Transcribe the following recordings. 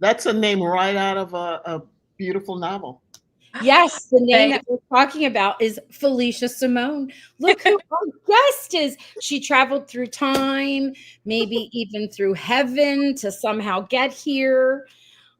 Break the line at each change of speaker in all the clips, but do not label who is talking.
That's a name right out of a beautiful novel.
Yes, the name
Thank
that we're talking about is Felicia Simone. Look who our guest is. She traveled through time, maybe even through heaven to somehow get here.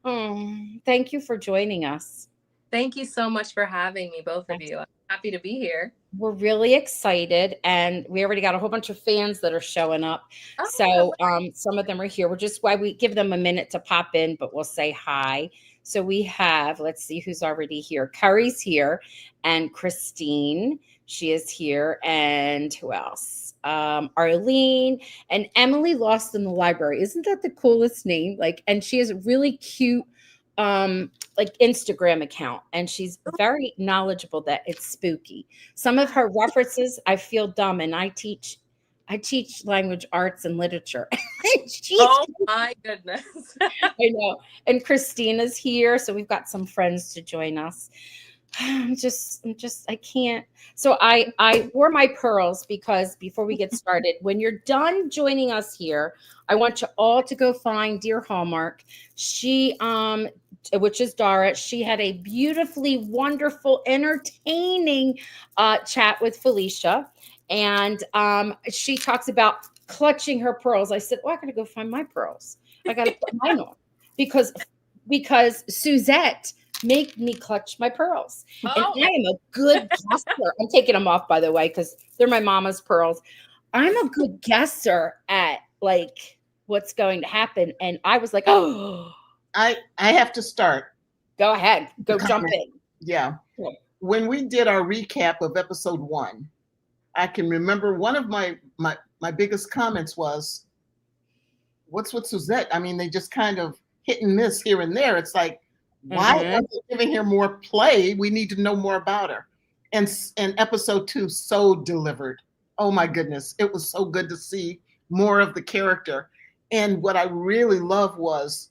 Oh, thank you for joining us.
thank you so much for having me, both of you. I'm happy to be here.
We're really excited, and we already got a whole bunch of fans that are showing up.
Oh,
So some of them are here. We're just why we give them a minute to pop in, but we'll say hi. So we have, let's see who's already here. Curry's here, and Christine, she is here, and who else? Arlene and Emily Lost in the Library. Isn't that the coolest name? Like, and she has a really cute like Instagram account, and she's very knowledgeable that it's spooky. Some of her references, I feel dumb, and I teach language arts and literature. She's,
oh my goodness.
I know. And Christina's here, so we've got some friends to join us. I can't. So I wore my pearls because before we get started, when you're done joining us here, I want you all to go find Dear Hallmark. She which is Dara. She had a beautifully wonderful, entertaining chat with Felicia, and she talks about clutching her pearls. I said, "Oh, I gotta go find my pearls. I gotta put mine on because Suzette make me clutch my pearls. And
Oh,
I am a good guesser. I'm taking them off, by the way, because they're my mama's pearls. I'm a good guesser at like what's going to happen. And I was like, oh,
I have to start
go ahead,
the
go jump
comment.
in.
Yeah.
Yeah.
When we did our recap of episode 1, I can remember one of my biggest comments was, "What's with Suzette?" I mean, they just kind of hit and miss here and there. It's like, why
Mhm.
are they giving her more play? We need to know more about her. And episode 2 so delivered. Oh my goodness, it was so good to see more of the character. And what I really loved was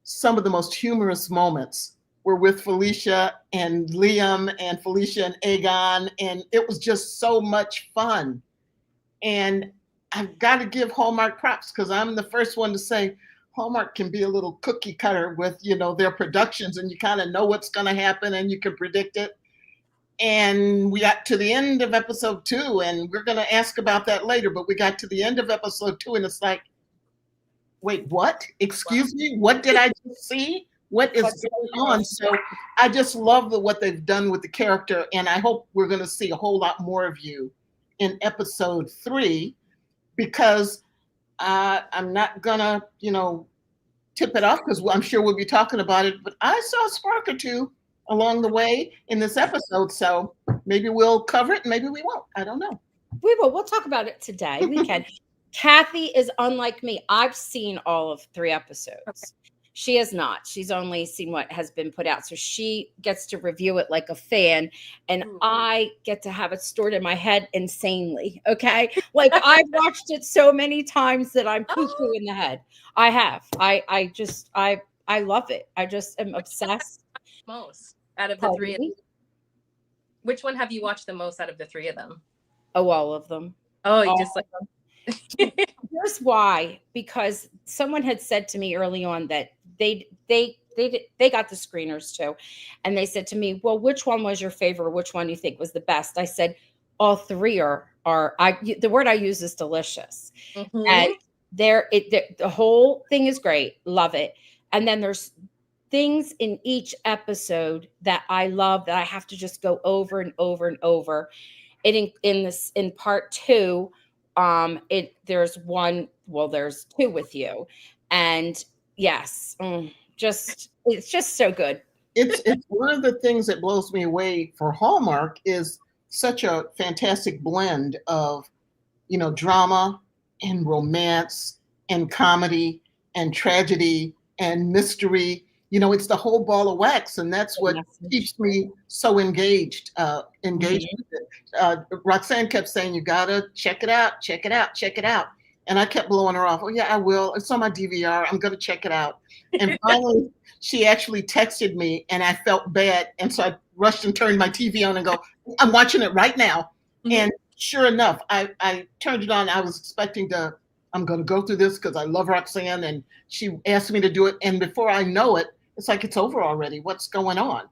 some of the most humorous moments were with Felicia and Liam and Felicia and Aegon, and it was just so much fun. And I've got to give Hallmark props because I'm the first one to say Hallmark can be a little cookie cutter with, their productions, and you kind of know what's going to happen and you can predict it. And we got to the end of episode 2, and we're going to ask about that later, but we got to the end of episode 2, and it's like, wait, what? Excuse me? What did I just see? What is going on? So I just love what they've done with the character, and I hope we're going to see a whole lot more of you in episode 3, because I'm not going to, tip it off because I'm sure we'll be talking about it, but I saw a spark or two along the way in this episode, so maybe we'll cover it, maybe we won't. I don't know.
We will. We'll talk about it today. We can. Kathy is unlike me. I've seen all of 3 episodes.
okay.
She has not. She's only seen what has been put out. So she gets to review it like a fan. And I get to have it stored in my head insanely. Okay. Like I've watched it so many times that I'm cuckoo in the head. I have. I love it. I just am obsessed.
Most out of the
Pardon
3.
me?
Which one have you watched the most out of the 3 of them?
Oh, all of them.
Oh, you
All
just like
Here's why, because someone had said to me early on that they got the screeners too, and they said to me, "Well, which one was your favorite? Which one you think was the best?" I said, "All 3 are the word I use is delicious." And
Mhm.
the whole thing is great, love it. And then there's things in each episode that I love that I have to just go over and over and over. In part 2, there's one, well, there's 2 with you, and yes, it's just so good.
It's one of the things that blows me away for Hallmark is such a fantastic blend of, drama and romance and comedy and tragedy and mystery. It's the whole ball of wax, and that's what keeps me so engaged
Mhm.
with it. Roxanne kept saying, "You gotta check it out, check it out, check it out," and I kept blowing her off. "Oh yeah, I will. It's on my DVR. I'm gonna check it out." And finally, she actually texted me, and I felt bad, and so I rushed and turned my TV on and go, "I'm watching it right now."
Mhm.
And sure enough, I turned it on. I was expecting to I'm going to go through this because I love Roxanne and she asked me to do it. And before I know it, it's like it's over already. What's going on?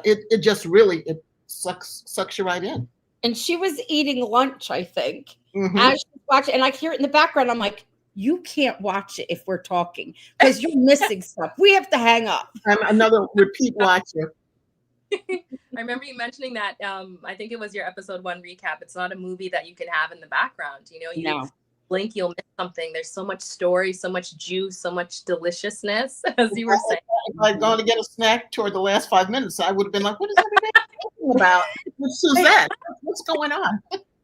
It just really, it sucks you right in.
And she was eating lunch, I think,
Mm-hmm.
as she watched it. And I hear it in the background. I'm like, you can't watch it if we're talking because you're missing stuff. We have to hang up.
I'm another repeat watcher.
I remember you mentioning that. I think it was your episode 1 recap. It's not a movie that you can have in the background. You know, you blink, you'll miss something. There's so much story, so much juice, so much deliciousness, as you were saying.
If I'd gone to get a snack toward the last 5 minutes, I would have been like, what is everybody talking about with Suzette? What's going on?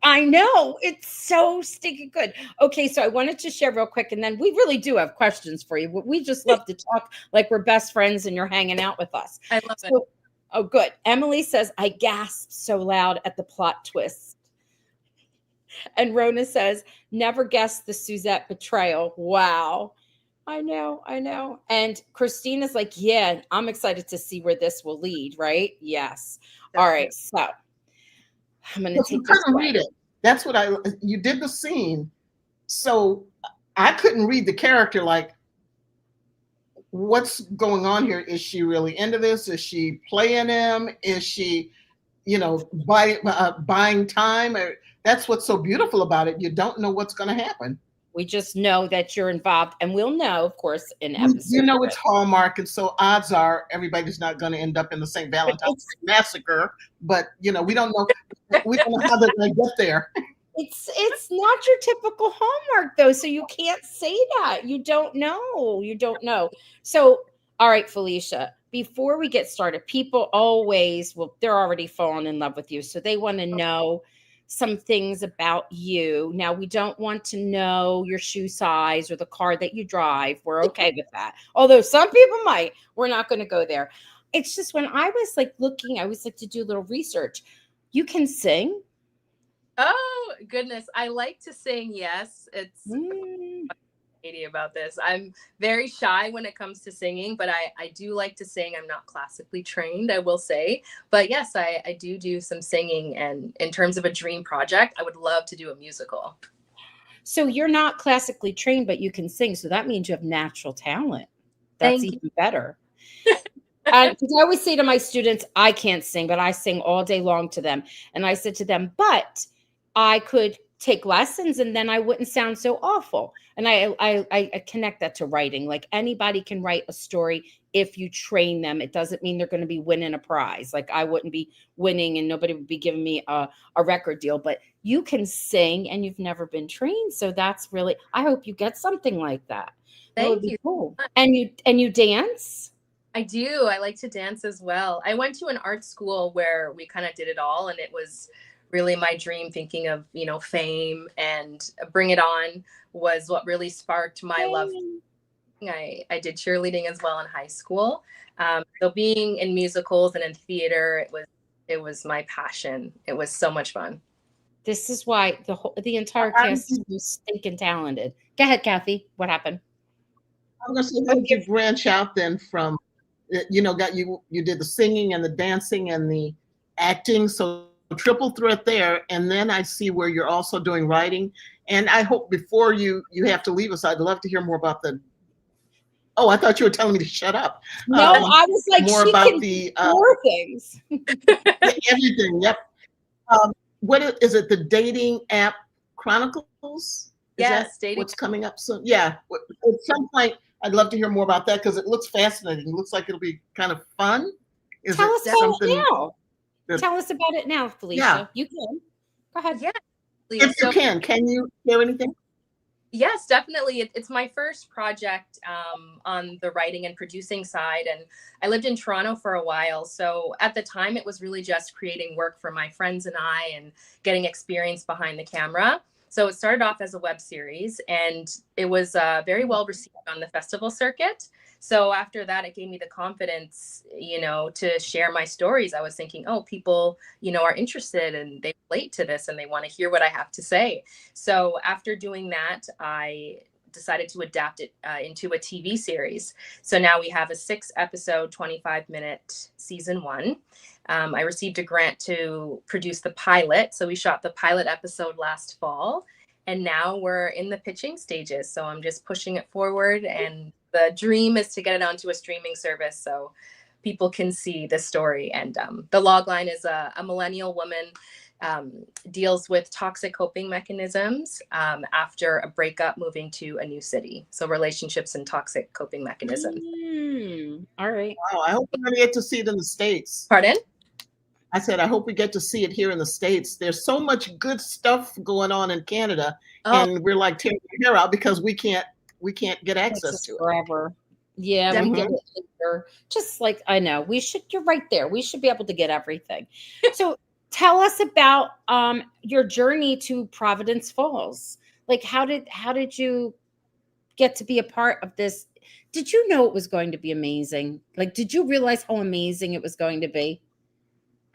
I know. It's so stinking good. Okay, so I wanted to share real quick, and then we really do have questions for you. We just love to talk like we're best friends and you're hanging out with us.
I love it.
Oh, good. Emily says, I gasped so loud at the plot twist. And Rona says, never guessed the Suzette betrayal. Wow. I know. And Christina's like, yeah, I'm excited to see where this will lead, right? Yes. All right. So I'm going to take this.
Read it. That's what you did the scene. So I couldn't read the character like, what's going on here? Is she really into this? Is she playing him? Is she, buying time? Or that's what's so beautiful about it. You don't know what's going to happen.
We just know that you're involved, and we'll know, of course, in episode.
It's Hallmark, and so odds are everybody's not going to end up in the same Valentine's Day massacre. But we don't know. We don't know how they're going to get there.
It's not your typical Hallmark, though, so you can't say that. You don't know. So, all right, Felicia, before we get started, people always, they're already falling in love with you, so they want to know some things about you. Now, we don't want to know your shoe size or the car that you drive. We're okay with that. Although some people might. We're not going to go there. It's just when I was looking, I was to do a little research. You can sing?
Oh, goodness. I like to sing, yes. It's about this. I'm very shy when it comes to singing, but I do like to sing. I'm not classically trained, I will say. But yes, I do some singing. And in terms of a dream project, I would love to do a musical.
So you're not classically trained, but you can sing. So that means you have natural talent. That's even better. I always say to my students, I can't sing, but I sing all day long to them. And I said to them, but I could take lessons and then I wouldn't sound so awful. And I connect that to writing. Like anybody can write a story if you train them. It doesn't mean they're going to be winning a prize. Like I wouldn't be winning and nobody would be giving me a record deal, but you can sing and you've never been trained. So that's really, I hope you get something like that.
Thank you.
Cool. And you dance?
I do. I like to dance as well. I went to an art school where we kind of did it all, and it was really my dream. Thinking of, fame and Bring It On was what really sparked my love. I did cheerleading as well in high school. So being in musicals and in theater, it was my passion. It was so much fun.
This is why the entire cast is so stinking talented. Go ahead, Kathy. What happened?
I'm going to say, how did you branch out then from, you did the singing and the dancing and the acting, so triple threat there, and then I see where you're also doing writing. And I hope before you have to leave us, I'd love to hear more about Oh, I thought you were telling me to shut up.
No, I was like,
more about the
more things.
Everything. Yep. What is it? The dating app Chronicles?
Yes, dating.
What's coming up soon? Yeah. At some point, I'd love to hear more about that because it looks fascinating. It looks like it'll be kind of fun.
Tell us about it now. Tell us about it now, Felicia. Yeah. You can. Go ahead.
Yeah.
If you can you share anything?
Yes, definitely. It's my first project on the writing and producing side. And I lived in Toronto for a while. So at the time, it was really just creating work for my friends and I and getting experience behind the camera. So it started off as a web series and it was very well received on the festival circuit. So after that, it gave me the confidence, to share my stories. I was thinking, people, are interested and they relate to this and they want to hear what I have to say. So after doing that, I decided to adapt it into a TV series. So now we have a 6-episode, 25-minute season 1. I received a grant to produce the pilot. So we shot the pilot episode last fall. And now we're in the pitching stages. So I'm just pushing it forward. And the dream is to get it onto a streaming service so people can see the story. And the log line is a millennial woman deals with toxic coping mechanisms after a breakup, moving to a new city. So relationships and toxic coping mechanisms.
All right.
Wow, I hope we're going to get to see it in the States.
Pardon?
I said, I hope we get to see it here in the States. There's so much good stuff going on in Canada, and we're like tearing our hair out because we can't get access to it.
Forever. Yeah, we get it later. Just like, I know, you're right there. We should be able to get everything. So tell us about your journey to Providence Falls. Like, how did you get to be a part of this? Did you know it was going to be amazing? Like, did you realize how amazing it was going to be?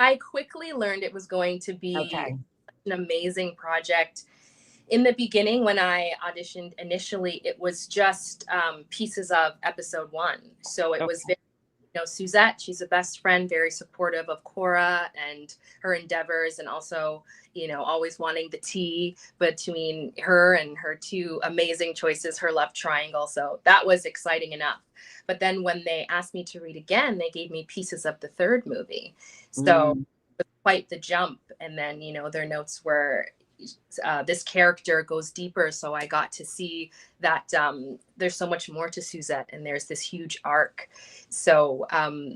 I quickly learned it was going to be an amazing project. In the beginning, when I auditioned initially, it was just pieces of episode 1. So it was very, Suzette, she's a best friend, very supportive of Kora and her endeavors, and also, always wanting the tea between her and her 2 amazing choices, her love triangle. So that was exciting enough. But then when they asked me to read again, they gave me pieces of the 3rd movie. So it was quite the jump. And then, their notes were, this character goes deeper. So I got to see that there's so much more to Suzette, and there's this huge arc. So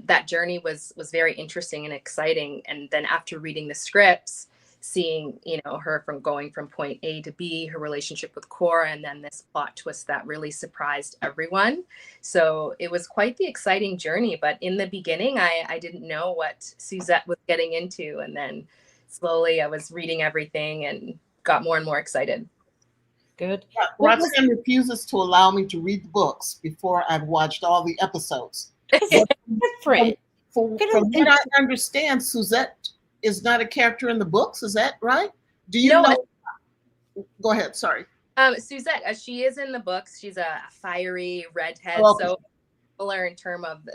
that journey was very interesting and exciting. And then after reading the scripts, seeing, her from going from point A to B, her relationship with Kora, and then this plot twist that really surprised everyone. So it was quite the exciting journey. But in the beginning, I didn't know what Suzette was getting into. And then slowly I was reading everything and got more and more excited.
Good.
Yeah, Roxanne refuses to allow me to read the books before I've watched all the episodes. From what I understand, Suzette is not a character in the books. Is that right? Do you know? Go ahead. Sorry.
Suzette, she is in the books. She's a fiery redhead. So similar in terms of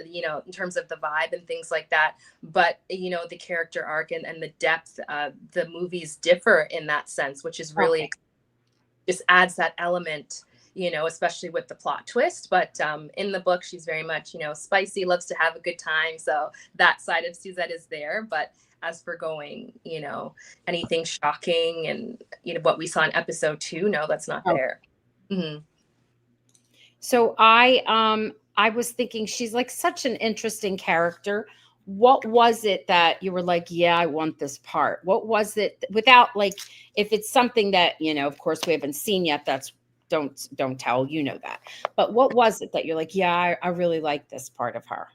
the vibe and things like that. But, the character arc and the depth, the movies differ in that sense, which is really just adds that element, especially with the plot twist. But in the book, she's very much, spicy, loves to have a good time. So that side of Suzette is there. But as for going, anything shocking and, what we saw in episode 2, no, that's not there. Mm-hmm.
So I was thinking she's like such an interesting character. What was it that you were like, yeah, I want this part? What was it, without, like, if it's something that, of course we haven't seen yet, that's don't tell, that. But what was it that you're like, yeah, I really like this part of her?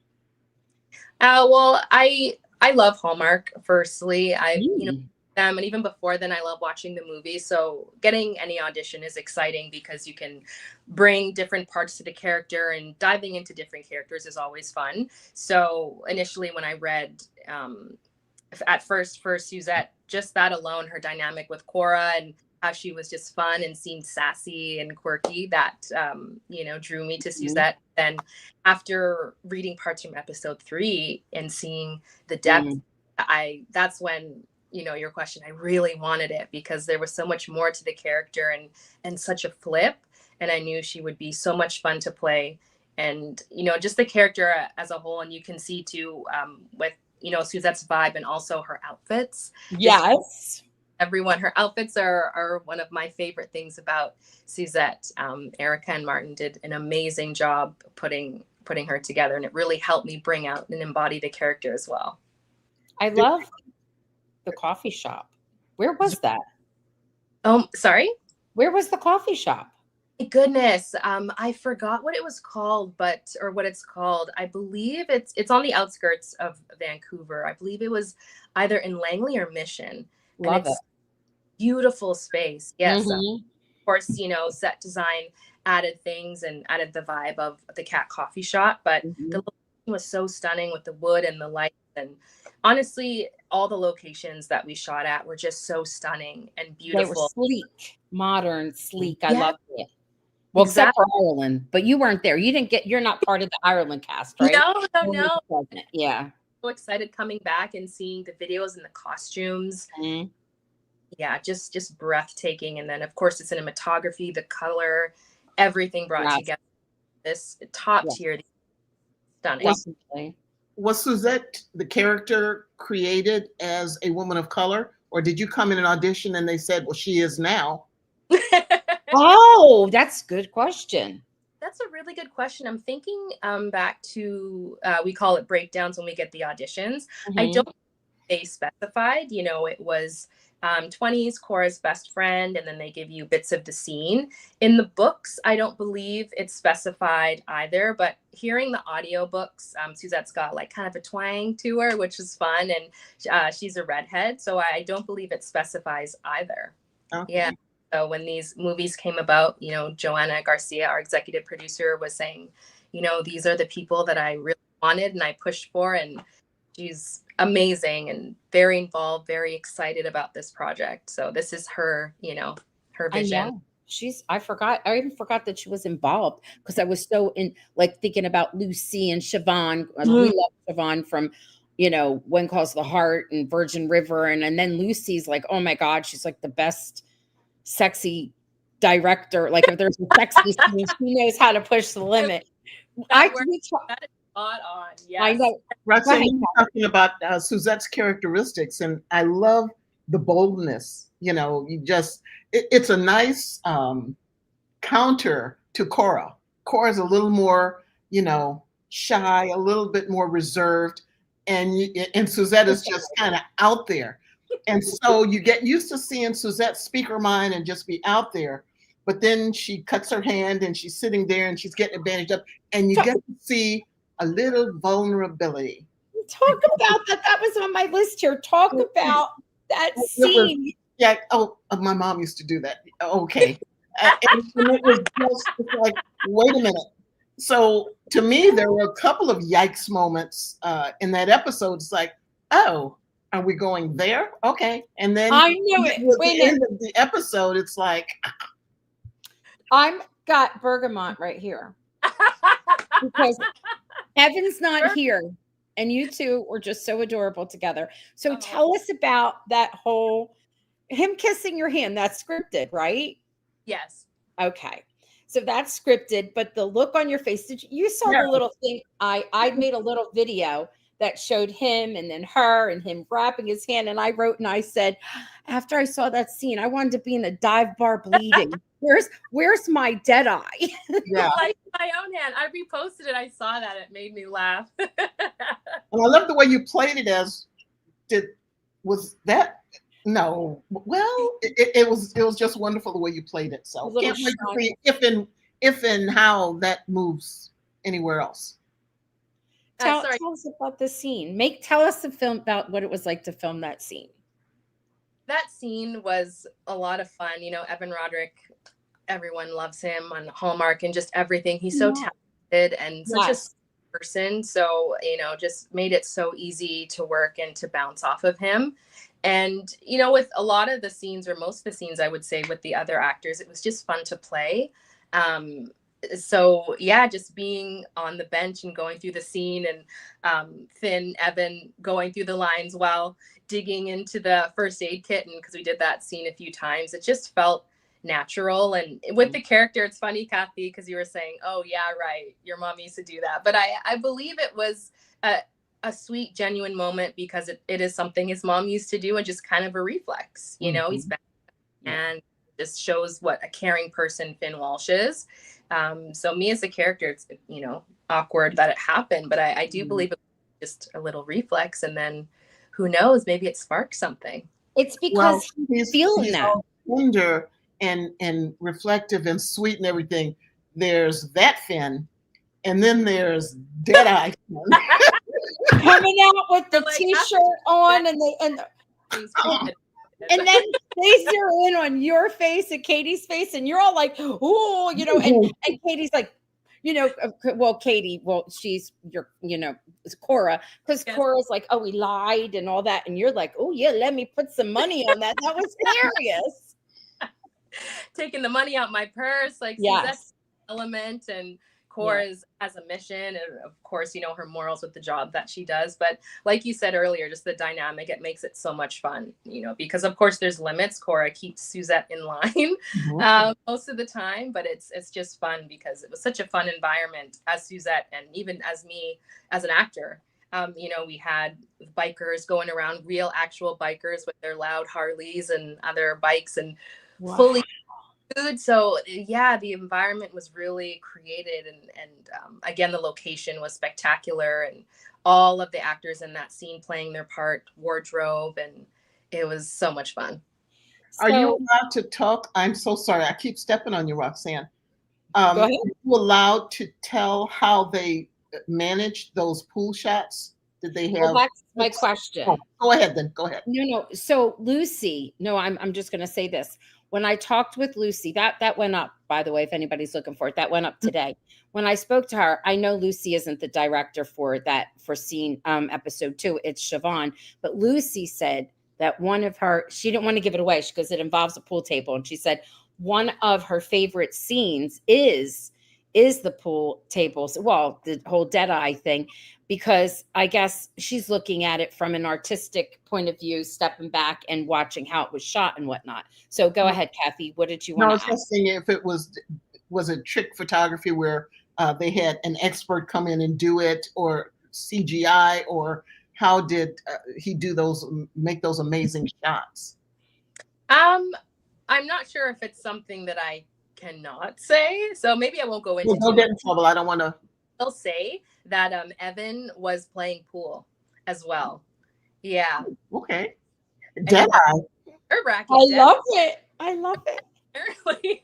Well, I love Hallmark. Firstly, them, and even before then, I love watching the movie. So getting any audition is exciting because you can bring different parts to the character, and diving into different characters is always fun. So initially, when I read at first for Suzette, just that alone, her dynamic with Kora and how she was just fun and seemed sassy and quirky, that drew me to Suzette. Then after reading parts from episode 3 and seeing the depth, that's when, your question, I really wanted it, because there was so much more to the character and such a flip. And I knew she would be so much fun to play. And, just the character as a whole. And you can see too, with, Suzette's vibe and also her outfits.
Yes.
Everyone, her outfits are one of my favorite things about Suzette. Erica and Martin did an amazing job putting her together, and it really helped me bring out and embody the character as well.
I love the coffee shop. Where was that?
Oh, sorry?
Where was the coffee shop?
Goodness, I forgot what it was called, or what it's called. I believe it's on the outskirts of Vancouver. I believe it was either in Langley or Mission.
Love it.
Beautiful space. Yes. Of course, set design added things and added the vibe of the cat coffee shop, but the location was so stunning with the wood and the lights. And honestly, all the locations that we shot at were just so stunning and beautiful.
They were sleek, modern, sleek. I loved it. Well, except for Ireland, but you weren't there. You're not part of the Ireland cast, right?
No.
Yeah.
So excited coming back and seeing the videos and the costumes. yeah, just breathtaking. And then of course the cinematography, the color, everything brought
Yes.
together. This top
Yeah.
tier, stunning.
Definitely.
Was Suzette the character created as a woman of color, or did you come in an audition and they said, well, she is now?
Oh, that's a good question.
That's a really good question. I'm thinking back to we call it breakdowns when we get the auditions. I
Mhm.
don't think they specified, you know, it was 20s, Kora's best friend, and then they give you bits of the scene. In the books, I don't believe it's specified either, but hearing the audiobooks, Suzette's got like kind of a twang to her, which is fun, and she's a redhead, so I don't believe it specifies either.
Okay.
Yeah. So when these movies came about, you know, Joanna Garcia, our executive producer, was saying, you know, these are the people that I really wanted and I pushed for. And she's amazing and very involved, very excited about this project. So this is her, you know, her
I
vision.
know. I even forgot that she was involved because I was so in like thinking about Lucy and Siobhan. We love Siobhan from, you know, When Calls the Heart and Virgin River. And then Lucy's like, oh my God, she's like the best sexy director. Like if there's a sexy scene, she knows how to push the limit.
That is spot on. Yes.
I know.
Roxanne,
Right.
you were talking about Suzette's characteristics, and I love the boldness. You know, it's a nice counter to Kora. Kora's a little more, you know, shy, a little bit more reserved, and Suzette is just kind of out there. And so you get used to seeing Suzette speak her mind and just be out there. But then she cuts her hand and she's sitting there and she's getting advantage of, and you get to see a little vulnerability.
Talk about that. That was on my list here. Talk about that scene.
Yeah. Oh, my mom used to do that. Okay. And it was just like, wait a minute. So to me, there were a couple of yikes moments in that episode. It's like, oh, are we going there? Okay. And then
I knew it.
With
Wait
the
a
end of the episode, it's like,
I'm got Bergamot right here because Evan's not here, and you two were just so adorable together. So tell us about that whole him kissing your hand. That's scripted, right?
Yes.
Okay. So that's scripted, but the look on your face, you saw the little thing? I made a little video that showed him and then her and him wrapping his hand. And I wrote and I said, after I saw that scene, I wanted to be in a dive bar bleeding. Where's my dead eye?
yeah.
Like my own hand. I reposted it. I saw that. It made me laugh.
And I love the way you played it was that? No. Well, it was just wonderful the way you played it. So can't wait to see if and how that moves anywhere else.
Tell us about the scene. Tell us the film about what it was like to film that scene.
That scene was a lot of fun. You know, Evan Roderick, everyone loves him on Hallmark and just everything. He's so talented and such a person. So, you know, just made it so easy to work and to bounce off of him. And, you know, with a lot of the scenes or most of the scenes, I would say with the other actors, it was just fun to play. So yeah, just being on the bench and going through the scene and Finn, Evan going through the lines while digging into the first aid kit. And because we did that scene a few times, it just felt natural. And with the character, it's funny, Kathy, because you were saying, oh yeah, right, your mom used to do that. But I believe it was a sweet, genuine moment because it is something his mom used to do and just kind of a reflex, you know, he's back and just shows what a caring person Finn Walsh is. So me as a character, it's, you know, awkward that it happened, but I do believe it was just a little reflex. And then who knows, maybe it sparked something.
It's because he's feeling that.
Tender and reflective and sweet and everything. There's that Finn, and then there's Deadeye Finn.
Coming out with the t-shirt on and then they zero in on your face and Katie's face, and you're all like, oh, you know, and Katie's like, you know, well, Katie, she's your, you know, it's Kora, because Kora's like, oh, we lied and all that, and you're like, oh yeah, let me put some money on that. That was hilarious.
Taking the money out my purse, like that's element, and Kora has a mission, and of course, her morals with the job that she does. But like you said earlier, just the dynamic, it makes it so much fun, because of course there's limits. Kora keeps Suzette in line most of the time, but it's just fun because it was such a fun environment as Suzette, and even as me as an actor. We had bikers going around, real actual bikers with their loud Harleys and other bikes, and fully food. So yeah, the environment was really created, and again, the location was spectacular, and all of the actors in that scene playing their part, wardrobe, and it was so much fun.
Are you allowed to talk? I'm so sorry. I keep stepping on you, Roxanne.
Go ahead.
Are you allowed to tell how they managed those pool shots? Did they have?
Well, that's my question.
Oh, go ahead then. Go ahead.
No. So Lucy, no, I'm just going to say this. When I talked with Lucy, that went up, by the way, if anybody's looking for it, that went up today. When I spoke to her, I know Lucy isn't the director for scene episode 2. It's Siobhan. But Lucy said that one of her, she didn't want to give it away because it involves a pool table. And she said one of her favorite scenes is the pool tables. Well, the whole Deadeye thing, because I guess she's looking at it from an artistic point of view, stepping back and watching how it was shot and whatnot. So go ahead, Kathy. What did you want to ask?
No, I was just saying if it was a trick photography where they had an expert come in and do it, or CGI, or how did he make those amazing shots?
I'm not sure if it's something that I cannot say, so maybe I won't go into.
Don't get in trouble. I don't want to.
I'll say that Evan was playing pool as well. Yeah.
Okay. Deadeye.
I love it.
Yeah.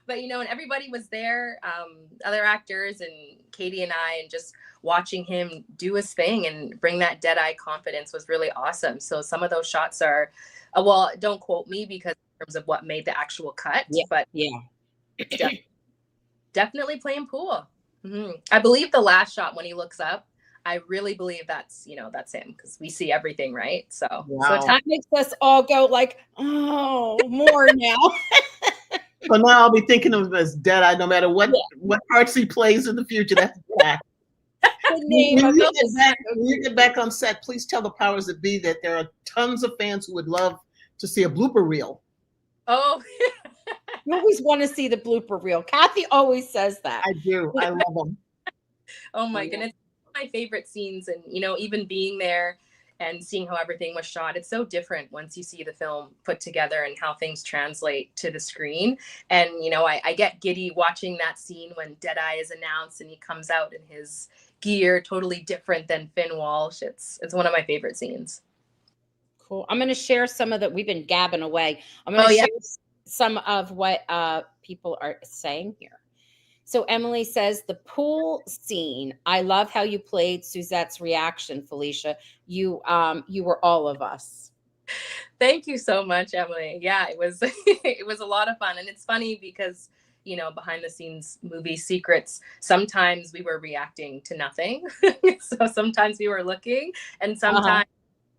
But and everybody was there, other actors and Katie and I, and just watching him do his thing and bring that Deadeye confidence was really awesome. So some of those shots are, well, don't quote me because in terms of what made the actual cut, but definitely playing pool. Mm-hmm. I believe the last shot when he looks up, I really believe that's him, because we see everything, right? So,
wow.
So that makes us all go like, oh, more now.
So now I'll be thinking of him as Deadeye, no matter what parts he plays in the future. That's Deadeye. When you get back on set, please tell the powers that be that there are tons of fans who would love to see a blooper reel.
Oh.
You always want to see the blooper reel. Kathy always says that.
I do. I love them.
Oh my goodness. My favorite scenes, and even being there and seeing how everything was shot, it's so different once you see the film put together and how things translate to the screen. And I get giddy watching that scene when Deadeye is announced and he comes out in his gear, totally different than Finn Walsh. It's one of my favorite scenes.
Cool. I'm going to share some of that. We've been gabbing away. I'm going to share some of what people are saying here. So Emily says, the pool scene, I love how you played Suzette's reaction, Felicia. You were all of us.
Thank you so much, Emily. Yeah, it was it was a lot of fun. And it's funny because, behind the scenes movie secrets, sometimes we were reacting to nothing. So sometimes we were looking, and sometimes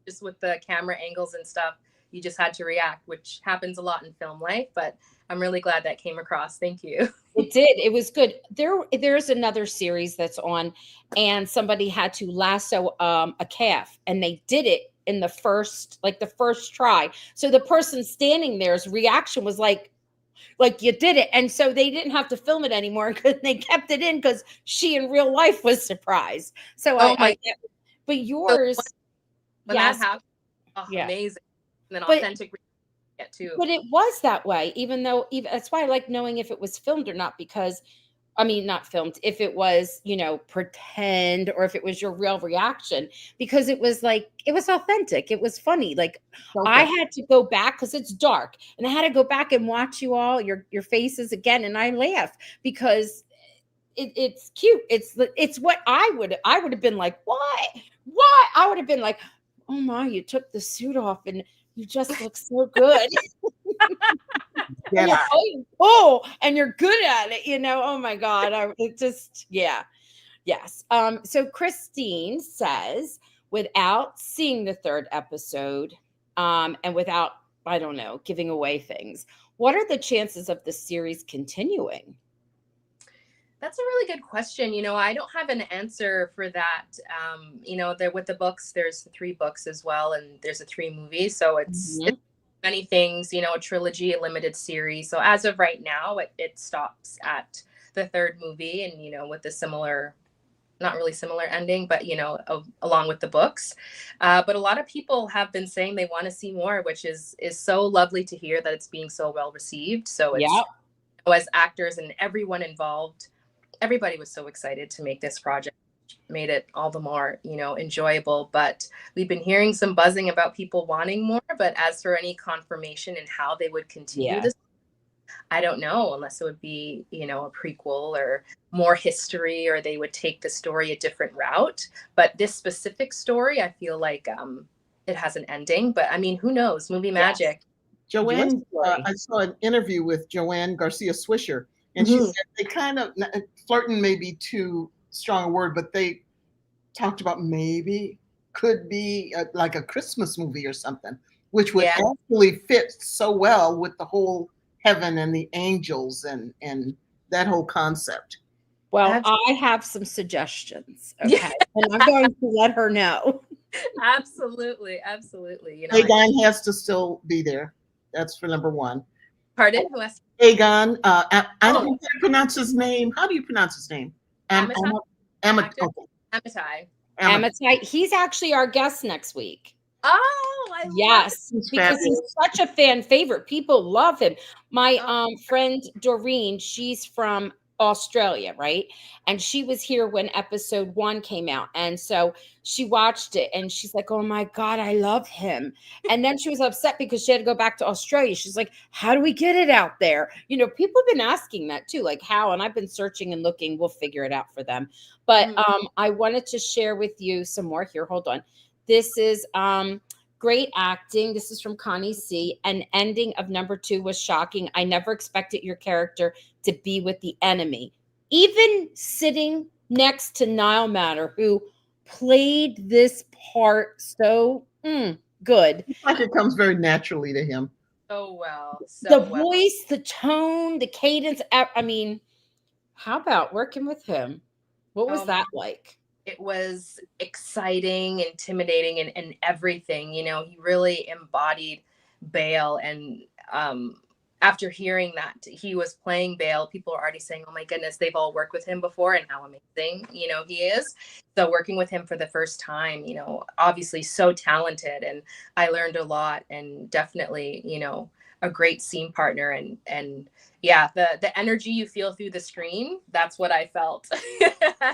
just with the camera angles and stuff, you just had to react, which happens a lot in film life, but I'm really glad that came across. Thank you.
It did. It was good. There's another series that's on, and somebody had to lasso a calf, and they did it in the first try. So the person standing there's reaction was like you did it. And so they didn't have to film it anymore because they kept it in because she in real life was surprised. So but yours,
so when that happened, amazing. And then authentic too.
But it was that way, even that's why I like knowing if it was filmed or not, because not filmed, if it was, pretend, or if it was your real reaction, because it was authentic. It was funny. I had to go back because it's dark, and I had to go back and watch you all, your faces again. And I laugh because it's cute. It's what I would have been like, why? I would have been like, oh my, you took the suit off and you just look so good. And you're good at it, oh my God. Yes. So Christine says, without seeing the third episode, and without, I don't know, giving away things, what are the chances of the series continuing?
That's a really good question. I don't have an answer for that. There with the books, there's 3 books as well, and there's a 3 movies. So it's
Mhm.
many things, a trilogy, a limited series. So as of right now, it stops at the 3rd movie, and with a similar, not really similar ending, but along with the books. But a lot of people have been saying they want to see more, which is so lovely to hear that it's being so well received. So
Yeah.
it's as actors and everyone involved, everybody was so excited to make this project, made it all the more enjoyable. But we've been hearing some buzzing about people wanting more, but as for any confirmation and how they would continue
Yeah.
this, I don't know, unless it would be a prequel or more history, or they would take the story a different route. But this specific story, I feel like it has an ending, but I mean, who knows? Movie magic.
Your
Joanne,
story.
I saw an interview with Joanne Garcia Swisher, and she
Mhm.
said they kind of, flirting may be too strong a word, but they talked about maybe could be like a Christmas movie or something, which would
Yeah.
actually fit so well with the whole heaven and the angels and that whole concept.
Well,
Abs-
I have some suggestions,
Yeah,
okay? And I'm going to let her know.
absolutely, absolutely.
Aegon has to still be there. That's for number one.
Pardon? Who asked?
Aegon, I don't
Oh,
know how to pronounce his name. How do you pronounce his name?
Amitai. Actor
Okay.
Amitai.
Ametite, he's actually our guest next week.
Oh, I love it.
Yes,
He's
because he's
fabulous.
such a fan favorite. People love him. My
Oh,
friend Doreen, she's from Australia, right? And she was here when episode 1 came out. And so she watched it and she's like, "Oh my God, I love him." And then she was upset because she had to go back to Australia. She's like, "How do we get it out there?" People have been asking that too, like how, and I've been searching and looking. We'll figure it out for them. But
mhm.
I wanted to share with you some more here. Hold on. This is great acting. This is from Connie C. An ending of number 2 was shocking. I never expected your character to be with the enemy. Even sitting next to Nile Matter, who played this part so good.
It's like it comes very naturally to him.
So well,
The
so well.
voice, the tone, the cadence. I mean, how about working with him? What was
Oh my,
that like?
it was exciting, intimidating, and everything. He really embodied Bale, and after hearing that he was playing Bale, people are already saying, "Oh my goodness, they've all worked with him before, and how amazing he is." So working with him for the first time, obviously so talented, and I learned a lot, and definitely a great scene partner, and yeah, the energy you feel through the screen, that's what I felt.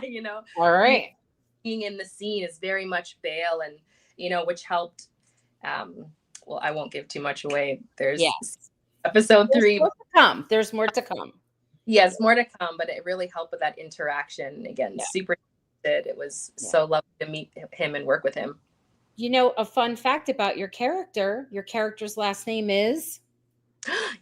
you know
All
being,
right.
being in the scene is very much Bale, and which helped. um well, I won't give too much away.
Yeah.
There's episode
There's
3.
more to come. There's more to come.
Yes, more to come, but it really helped with that interaction. Again,
Yeah.
super talented. It was
Yeah.
so lovely to meet him and work with him.
A fun fact about your character's last name is,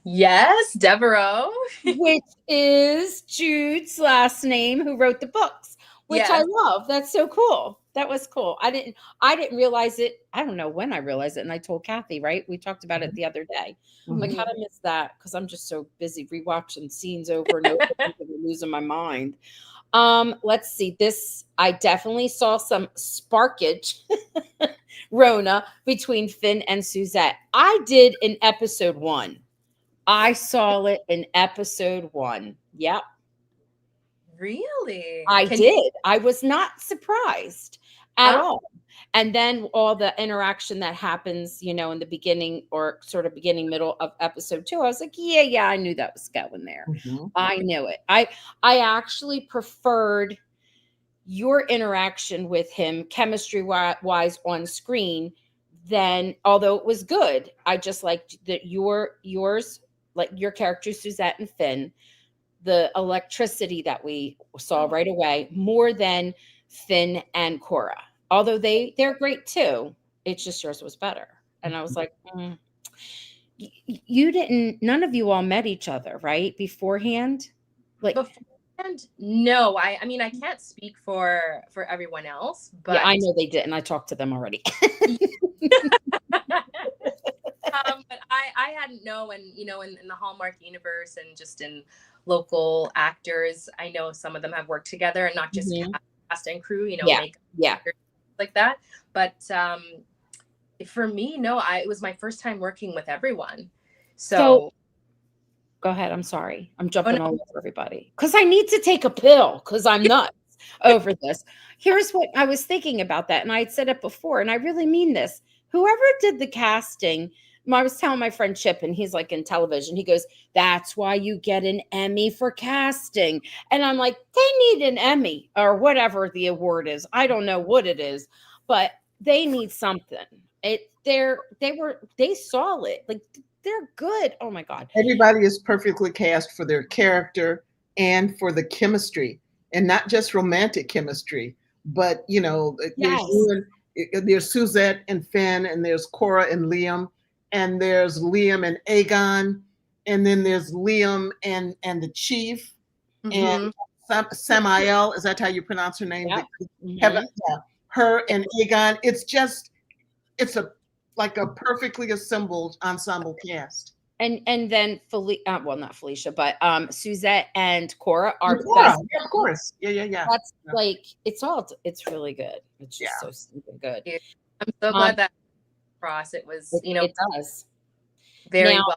Yes, Deveraux.
which is Jude's last name, who wrote the books, which I
Yes.
love. That's so cool. That was cool. I didn't realize it. I don't know when I realized it. And I told Kathy, right? We talked about it the other day. I'm like, how
Mhm.
did I miss that? Because I'm just so busy rewatching scenes over and over and losing my mind. Let's see. This I definitely saw some sparkage, Rona, between Finn and Suzette. I did in episode 1. I saw it in episode 1. Yep,
Really?
I
Can you?
did. I was not surprised at
Oh,
all. And then all the interaction that happens, in the beginning or sort of beginning, middle of episode 2, I was like, yeah, I knew that was going there.
Mhm.
I knew it. I actually preferred your interaction with him chemistry wise on screen, then although it was good, I just liked that yours, like your characters Suzette and Finn, the electricity that we saw right away more than Finn and Kora, although they're great too. It's just yours was better. And I was like, you didn't, none of you all met each other right beforehand, like.
beforehand, no. I mean, I can't speak for everyone else,
Yeah, I
but
know they didn't. I talked to them already.
but I hadn't known, in the Hallmark universe and just in local actors. I know some of them have worked together, and not just cast and crew, you know,
Yeah.
make
Yeah.
like that. But for me, no, it was my first time working with everyone. So
go ahead. I'm sorry. I'm
oh,
jumping
no.
all over everybody because I need to take a pill because I'm nuts over this. Here's what I was thinking about that. And I had said it before, and I really mean this. Whoever did the casting, I was telling my friend Chip, and he's like in television. He goes, "That's why you get an Emmy for casting." And I'm like, they need an Emmy or whatever the award is. I don't know what it is, but they need something. They saw it. Like, they're good. Oh my God.
Everybody is perfectly cast for their character and for the chemistry, and not just romantic chemistry, but you know, there's Suzette and Finn, and there's Kora and Liam, and there's Liam and Aegon, and then there's Liam and the chief, and Samael, is that how you pronounce her name? Her and Aegon. It's like a perfectly assembled ensemble cast.
And then not Felicia, but Suzette and Kora are
Kora, of course. Yeah.
That's like it's really good. It's just so stupid good.
Yeah. I'm so glad that cross. It was, you know,
it does
very well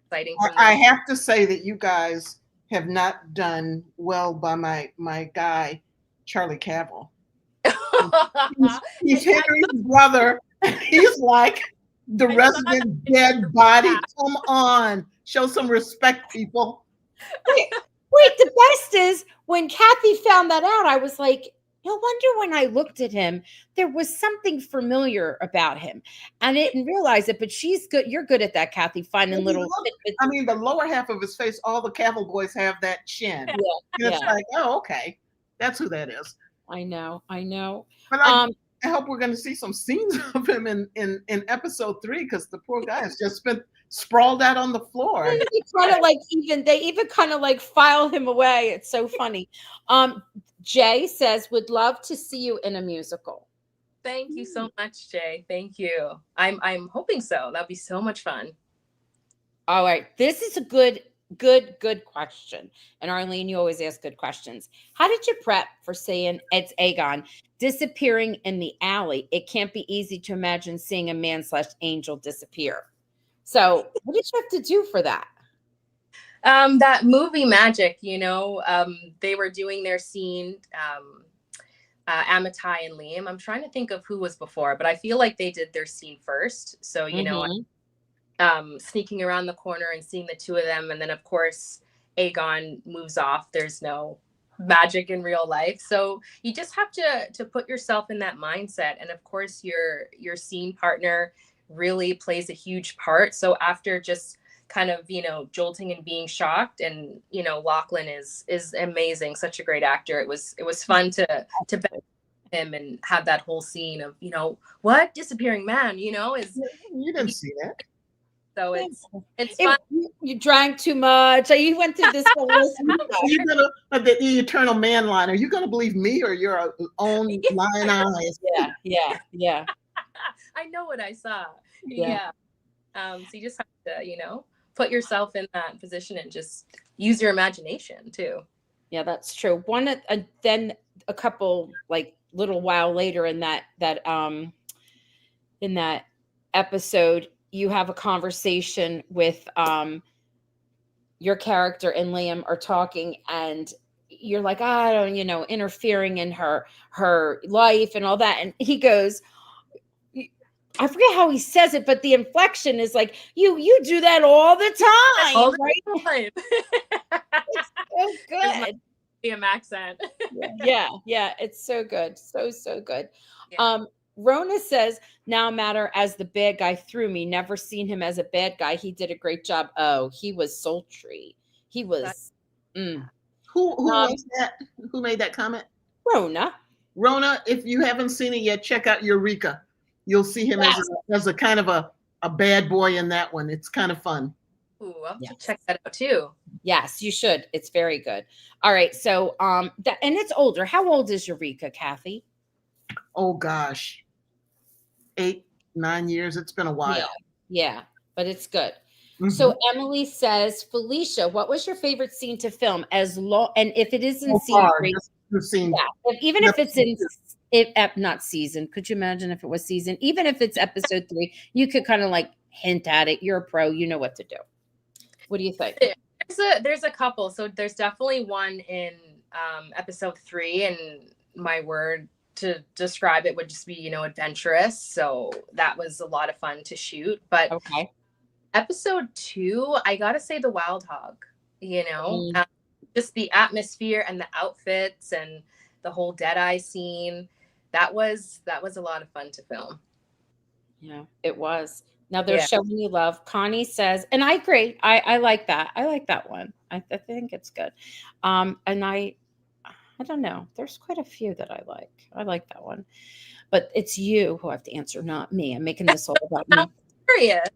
exciting.
I have to say that you guys have not done well by my guy, Charlie Cavill. He's Henry's brother. He's like the resident dead body. Come on, show some respect, people.
Wait, the best is when Kathy found that out, I was like, no wonder when I looked at him, there was something familiar about him. And I didn't realize it, but she's good. You're good at that, Kathy, finding little tidbits.
I mean, the lower half of his face, all the Cavill boys have that chin. It's like, oh, okay. That's who that is.
I know.
But I hope we're going to see some scenes of him in episode 3, because the poor guy has just been sprawled out on the floor.
They even kind of like file him away. It's so funny. Jay says, would love to see you in a musical.
Thank you so much, Jay. Thank you. I'm hoping so. That'd be so much fun.
All right. This is a good question. And Arlene, you always ask good questions. How did you prep for saying it's Aegon disappearing in the alley? It can't be easy to imagine seeing a man/angel disappear. So what did you have to do for that?
That movie magic, you know, they were doing their scene, Amitai and Liam. I'm trying to think of who was before, but I feel like they did their scene first. So, you know, sneaking around the corner and seeing the two of them. And then of course, Aegon moves off. There's no magic in real life. So you just have to put yourself in that mindset. And of course, your scene partner really plays a huge part. So after just kind of, you know, jolting and being shocked, and, you know, Lachlan is amazing, such a great actor. It was fun to bet him and have that whole scene of, you know, what disappearing man, you know, is
you didn't see that.
So it's fun.
You drank too much. You went through this whole
You're gonna the eternal man line. Are you gonna believe me or your own lying eyes?
Yeah.
I know what I saw. Yeah. So you just have to, you know, put yourself in that position and just use your imagination too.
Yeah, that's true. Then a couple, like, little while later in that episode, you have a conversation with your character and Liam are talking, and you're like, I don't, you know, interfering in her life and all that. And he goes, I forget how he says it, but the inflection is like, you do that all the time.
All the time.
It's so good.
Liam accent.
Yeah. It's so good. So good. Yeah. Rona says, now Matter as the bad guy threw me. Never seen him as a bad guy. He did a great job. Oh, he was sultry. He was.
Who was that? Who made that comment?
Rona.
If you haven't seen it yet, check out Eureka. You'll see him as a kind of a bad boy in that one. It's kind of fun.
Ooh, I'll have to check that out too.
Yes, you should. It's very good. All right. So, and it's older. How old is Eureka, Kathy?
Oh gosh, 8-9 years. It's been a while.
Yeah, but it's good. So Emily says, Felicia, what was your favorite scene to film? As long, and if it isn't
So
scene
far,
3,
just the scene.
yeah, even if it's in not season, could you imagine if it was season? Even if it's episode 3, you could kind of like hint at it. You're a pro, you know what to do. What do you think?
There's a couple. So there's definitely one in episode 3, and my word to describe it would just be, adventurous. So that was a lot of fun to shoot. But
Okay.
episode 2, I gotta say the Wild Hog, just the atmosphere and the outfits and the whole Deadeye scene. That was a lot of fun to film.
Yeah, it was. Now they're showing you love. Connie says, and I agree. I like that. I like that one. I think it's good. And I don't know. There's quite a few that I like. I like that one. But it's you who have to answer, not me. I'm making this all about me.
Serious.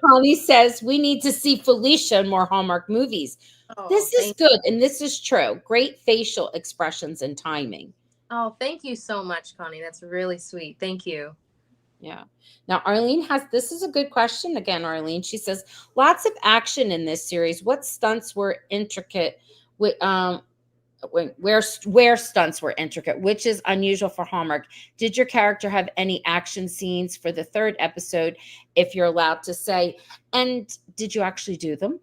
Connie says, we need to see Felicia in more Hallmark movies.
Oh,
this is good. And this is true. Great facial expressions and timing.
Oh, thank you so much, Connie. That's really sweet. Thank you.
Yeah. Now, Arlene this is a good question. Again, Arlene, she says, lots of action in this series. What stunts were intricate? Where stunts were intricate, which is unusual for Hallmark. Did your character have any action scenes for the 3rd episode, if you're allowed to say? And did you actually do them?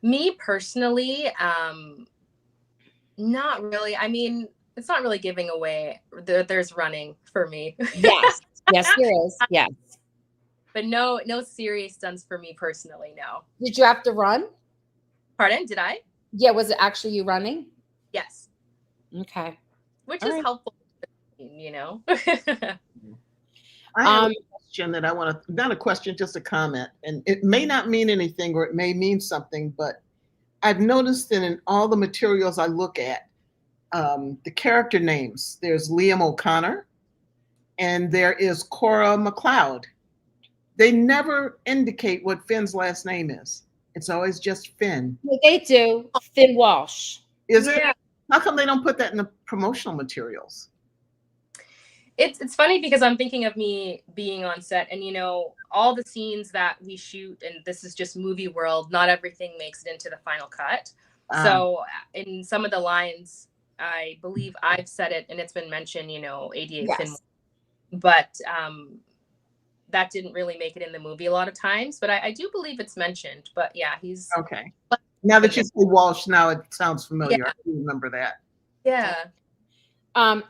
Me personally, not really. I mean, it's not really giving away. There's running for me.
Yes. Yes, there is. Yes.
But no serious stunts for me personally, no.
Did you have to run?
Pardon? Did I?
Yeah, was it actually you running?
Yes.
Okay.
Which
All
is
right.
helpful,
I have a question that I want to, not a question, just a comment. And it may not mean anything, or it may mean something, but I've noticed that in all the materials I look at, the character names, there's Liam O'Connor and there is Kora McLeod. They never indicate what Finn's last name is. It's always just Finn.
Well, they do. Finn Walsh.
Is it? How come they don't put that in the promotional materials?
It's funny because I'm thinking of me being on set, and all the scenes that we shoot, and this is just movie world, not everything makes it into the final cut. So in some of the lines, I believe I've said it and it's been mentioned, ADA Finn, but that didn't really make it in the movie a lot of times, but I do believe it's mentioned. But yeah, he's
okay. Now that you say Walsh, now it sounds familiar. Yeah. I do remember that.
Yeah.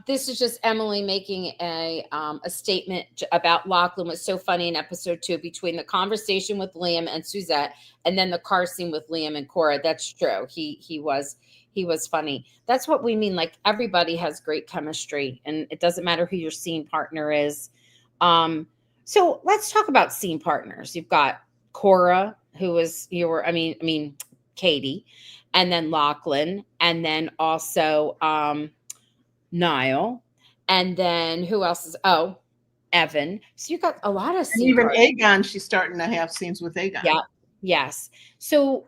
This is just Emily making a statement about Lachlan. Was so funny in episode 2 between the conversation with Liam and Suzette, and then the car scene with Liam and Kora. That's true. He was funny. That's what we mean. Like, everybody has great chemistry, and it doesn't matter who your scene partner is. So let's talk about scene partners. You've got Kora, who was Katie, and then Lachlan, and then also Niall, and then who else is Evan. So you got a lot of
scene partners. Aegon, she's starting to have scenes with Aegon.
Yeah. Yes. So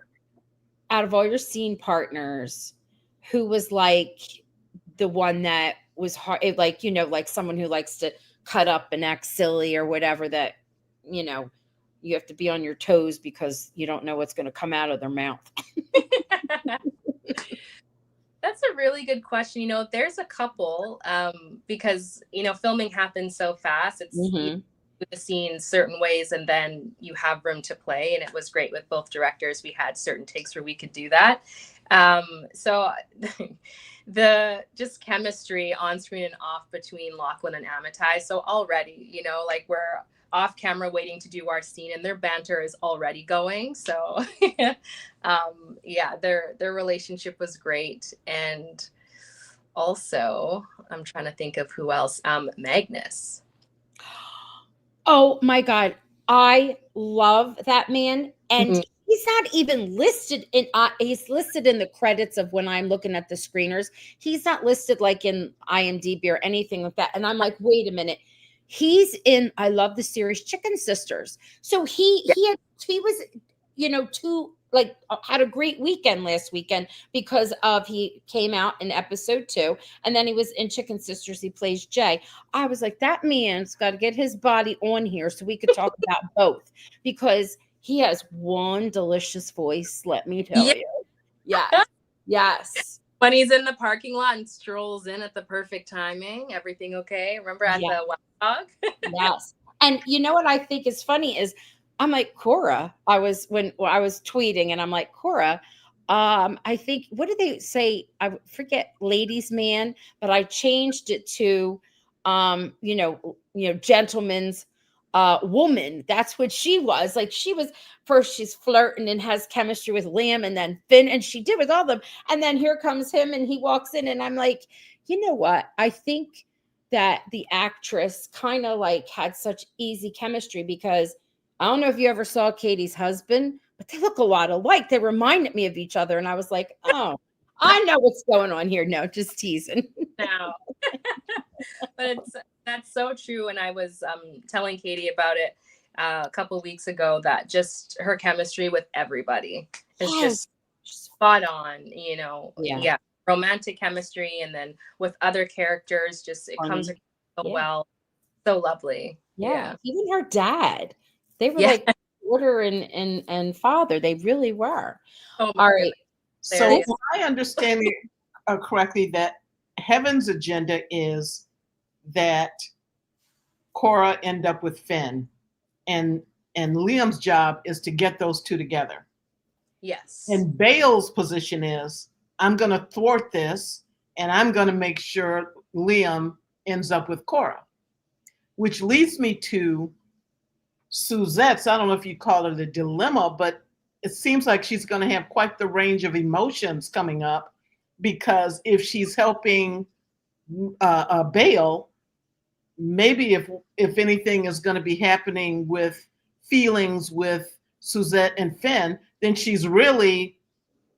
out of all your scene partners, who was like the one that was hard, like someone who likes to cut up and act silly or whatever, that you have to be on your toes because you don't know what's going to come out of their mouth?
That's a really good question. There's a couple, because, filming happens so fast. It's you do the scenes certain ways, and then you have room to play. And it was great with both directors. We had certain takes where we could do that. So the just chemistry on screen and off between Lachlan and Amitai. So already, we're off camera waiting to do our scene, and their banter is already going. So their relationship was great. And also, I'm trying to think of who else. Magnus.
Oh my God, I love that man. And he's not even listed in he's listed in the credits of when I'm looking at the screeners. He's not listed like in IMDb or anything like that. And I'm like, wait a minute. He's in, I love the series Chicken Sisters. So he was, had a great weekend last weekend because he came out in episode 2, and then he was in Chicken Sisters. He plays Jay. I was like, that man's got to get his body on here so we could talk about both, because He has one delicious voice, let me tell you. Yes. Yes.
When he's in the parking lot and strolls in at the perfect timing, everything okay? Remember at the Wild Dog?
Yes. And you know what I think is funny is I'm like, Kora, I was tweeting and I'm like, Kora, I think, what did they say? I forget, ladies man, but I changed it to gentleman's woman. That's what she was. Like, she was first, she's flirting and has chemistry with Liam, and then Finn, and she did with all of them. And then here comes him and he walks in and I'm like, you know what? I think that the actress kind of like had such easy chemistry, because I don't know if you ever saw Katie's husband, but they look a lot alike. They reminded me of each other. And I was like, oh, I know what's going on here. No, just teasing.
Now. But that's so true. And I was telling Katie about it a couple of weeks ago, that just her chemistry with everybody is just spot on, Yeah. Romantic chemistry, and then with other characters, just it comes across so well. So lovely.
Yeah. Even her dad. They were like daughter and father. They really were.
Oh,
all right.
So if I understand it correctly, that Heaven's agenda is that Kora end up with Finn, and Liam's job is to get those two together.
Yes.
And Bale's position is, I'm going to thwart this, and I'm going to make sure Liam ends up with Kora, which leads me to Suzette's, I don't know if you call it a dilemma, but it seems like she's going to have quite the range of emotions coming up, because if she's helping Bale, maybe if anything is going to be happening with feelings with Suzette and Finn, then she's really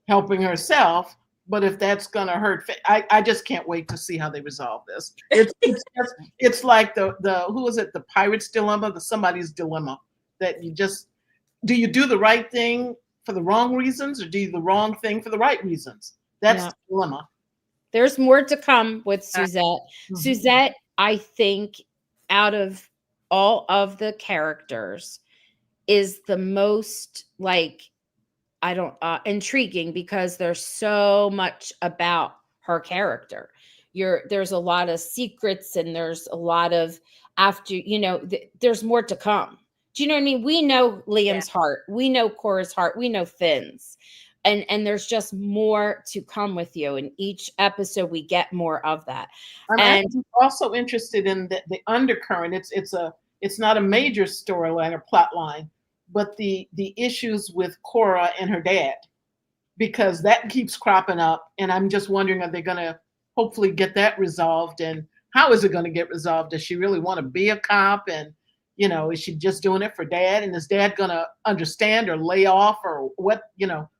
helping herself. But if that's going to hurt, I just can't wait to see how they resolve this. It's like the who is it? The pirate's dilemma, somebody's dilemma, that do you do the right thing for the wrong reasons, or do you the wrong thing for the right reasons? That's the dilemma.
There's more to come with Suzette. Mm-hmm. Suzette, I think, out of all of the characters, is the most intriguing, because there's so much about her character. There's a lot of secrets, and there's a lot of there's more to come. Do you know what I mean? We know Liam's heart. We know Kora's heart. We know Finn's. And there's just more to come with you. In each episode, we get more of that.
I'm also interested in the undercurrent. It's not a major storyline or plot line, but the issues with Kora and her dad, because that keeps cropping up. And I'm just wondering, are they going to hopefully get that resolved? And how is it going to get resolved? Does she really want to be a cop? And, is she just doing it for dad? And is dad going to understand or lay off, or what,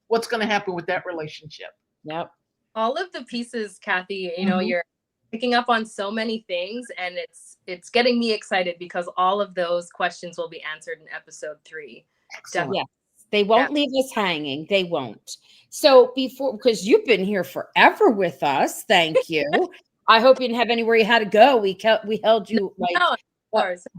what's going to happen with that relationship?
Yep.
All of the pieces, Kathy, you're picking up on so many things, and it's getting me excited, because all of those questions will be answered in episode 3.
Yes, they won't leave us hanging. They won't. So because you've been here forever with us, thank you. I hope you didn't have anywhere you had to go. We held you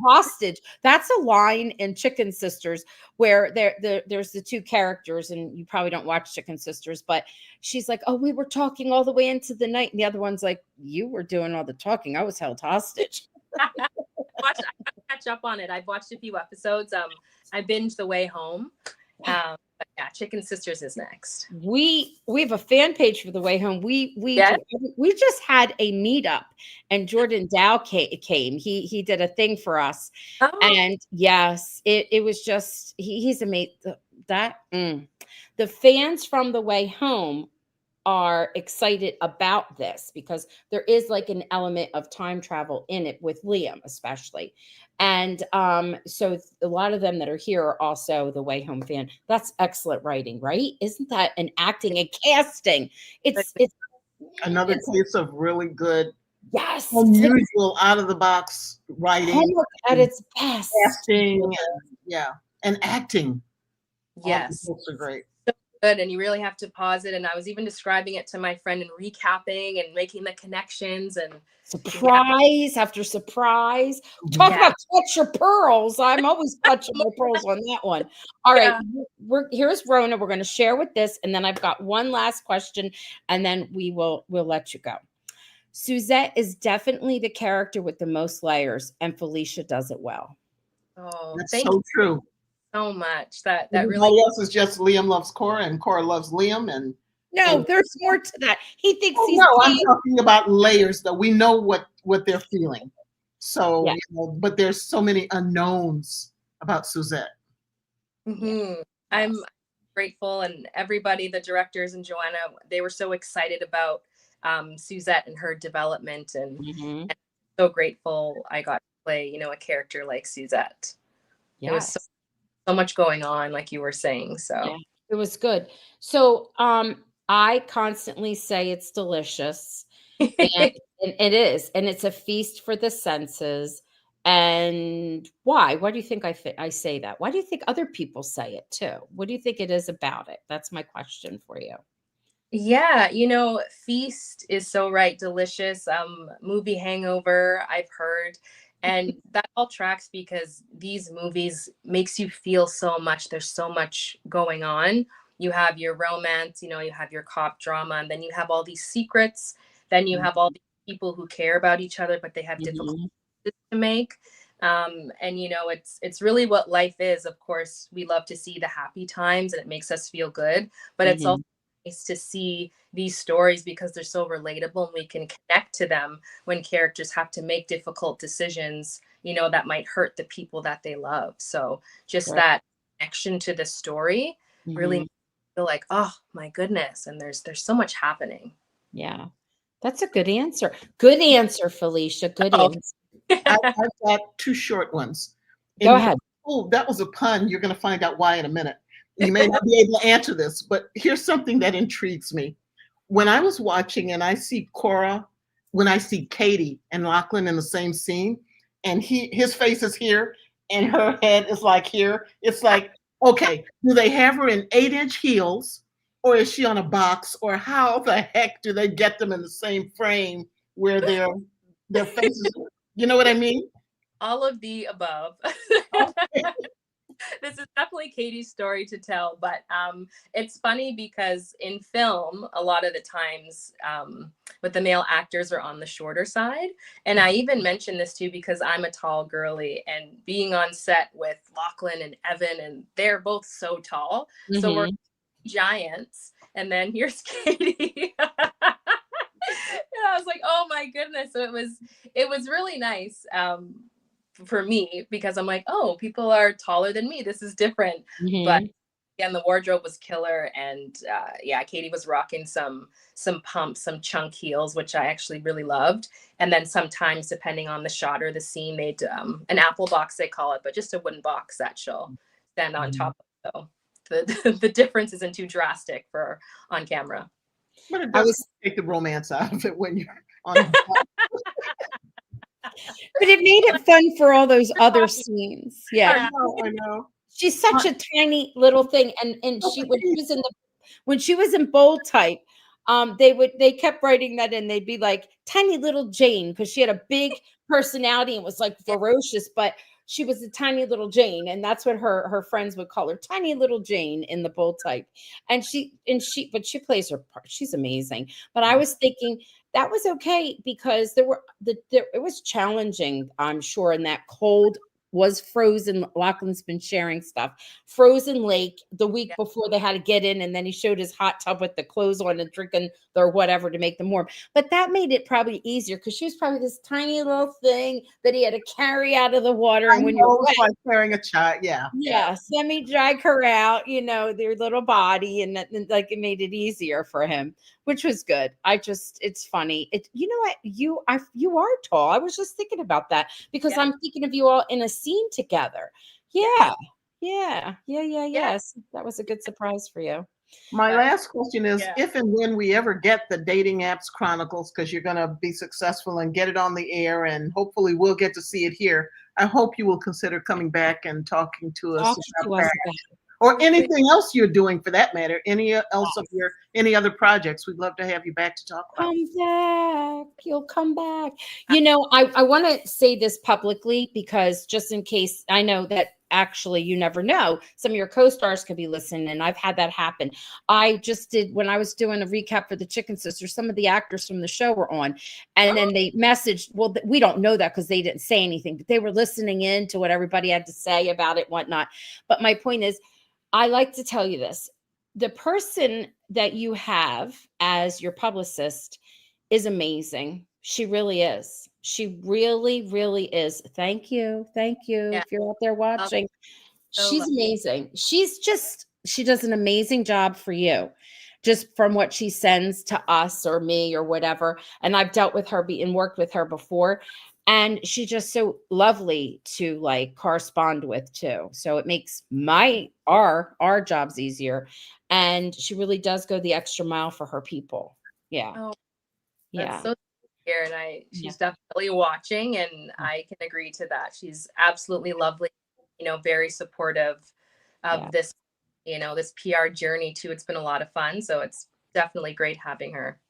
hostage. That's a line in Chicken Sisters where there's the two characters, and you probably don't watch Chicken Sisters, but she's like, oh, we were talking all the way into the night, and the other one's like, you were doing all the talking, I was held hostage.
I have to catch up on it. I've watched a few episodes. I binged The Way Home. But yeah, Chicken Sisters is next.
We have a fan page for The Way Home. We just had a meetup, and Jordan Dow came. He did a thing for us, and yes, it was just he's amazing. The fans from The Way Home are excited about this, because there is like an element of time travel in it with Liam, especially. And so a lot of them that are here are also The Way Home fan. That's excellent writing, right? Isn't that an acting and casting? It's
another case of really good,
unusual,
out of the box writing.
Hallmark at its best.
Casting, and acting.
Yes,
books are great.
good, and you really have to pause it. And I was even describing it to my friend and recapping and making the connections and
surprise after surprise. Talk
Yeah.
about clutch your pearls. I'm always clutching my pearls on that one. All right, here's Rona. We're going to share with this, and then I've got one last question, and then we'll let you go. Susette is definitely the character with the most layers, and Felicia does it well.
Oh,
That's
thank
so
you
true.
so much. That
Everybody
really
else is just Liam loves Kora and Kora loves Liam.
No, there's more to that. He thinks he's
no, I'm
gay.
talking about layers though. We know what they're feeling. So,
Yeah.
but there's so many unknowns about Suzette.
I'm grateful, and everybody, the directors and Joanna, they were so excited about Suzette and her development, and so grateful I got to play, a character like Suzette. It was so much going on, like you were saying. So
yeah, it was good. So I constantly say it's delicious. And it is, and it's a feast for the senses. And why? Why do you think I say that? Why do you think other people say it too? What do you think it is about it? That's my question for you.
Yeah, feast is so right, delicious. Movie hangover, I've heard. And that all tracks because these movies makes you feel so much. There's so much going on. You have your romance, you have your cop drama, and then you have all these secrets. Then you have all these people who care about each other, but they have difficult decisions to make. And it's really what life is. Of course, we love to see the happy times, and it makes us feel good. But it's also nice to see these stories because they're so relatable, and we can connect to them when characters have to make difficult decisions, that might hurt the people that they love. So just that connection to the story really feel like, oh my goodness. And there's so much happening.
Yeah. That's a good answer. Good answer, Felicia. Good answer.
I've got two short ones.
Go ahead.
Oh, that was a pun. You're going to find out why in a minute. You may not be able to answer this, but here's something that intrigues me. When I was watching and I see Kora, when I see Katie and Lachlan in the same scene, and his face is here and her head is like here, it's like, okay, do they have her in 8-inch heels, or is she on a box, or how the heck do they get them in the same frame where their faces, you know what I mean?
All of the above. This is definitely Katie's story to tell, but it's funny because in film, a lot of the times with the male actors are on the shorter side. And I even mentioned this too because I'm a tall girly, and being on set with Lachlan and Evan, and they're both so tall. So we're giants. And then here's Katie. I was like, oh my goodness. So it was really nice. For me, because I'm like, oh, people are taller than me. This is different. But again, the wardrobe was killer. And Katie was rocking some pumps, some chunk heels, which I actually really loved. And then sometimes, depending on the shot or the scene, they'd an apple box, they call it, but just a wooden box that she'll stand on top of. So the difference isn't too drastic for on camera.
But it does take the romance out of it when you're on.
But it made it fun for all those other scenes. Yeah.
I know.
She's such a tiny little thing. And when she was in bold type, they kept writing that in. They'd be like tiny little Jane, because she had a big personality and was like ferocious, but she was a tiny little Jane. And that's what her friends would call her, tiny little Jane, in the bold type. But she plays her part. She's amazing. But I was thinking, that was okay because it was challenging, I'm sure, in that cold was frozen. Lachlan's been sharing stuff. Frozen lake the week before they had to get in, and then he showed his hot tub with the clothes on and drinking or whatever to make them warm. But that made it probably easier because she was probably this tiny little thing that he had to carry out of the water. And when you're wet,
like carrying a child,
let me drag her out, their little body, and like it made it easier for him, which was good. It's funny. You know what? You are tall. I was just thinking about that because I'm thinking of you all in a scene together. Yes, that was a good surprise for you.
My last question is, if and when we ever get the Dating Apps Chronicles, because you're going to be successful and get it on the air, and hopefully we'll get to see it here, I hope you will consider coming back and talking to us about that. or anything else you're doing for that matter. Any else of your any other projects? We'd love to have you back to talk about.
Come back. You'll come back. You know, I want to say this publicly because just in case, I know that actually you never know, some of your co-stars could be listening, and I've had that happen. I just did, when I was doing a recap for the Chicken Sisters, some of the actors from the show were on, and then they messaged, well, we don't know that because they didn't say anything, but they were listening in to what everybody had to say about it, whatnot. But my point is, I like to tell you this. The person that you have as your publicist is amazing. She really is. She really, really is. Thank you. Thank you.
Yeah.
If you're out there watching,
So
she's amazing. She does an amazing job for you, just from what she sends to us or me or whatever. And I've dealt with her and worked with her before. And she's just so lovely to like correspond with too. So it makes our jobs easier. And she really does go the extra mile for her people. Yeah.
Oh,
Yeah.
that's so here, and she's definitely watching, and I can agree to that. She's absolutely lovely, very supportive of this, this PR journey too. It's been a lot of fun, so it's definitely great having her.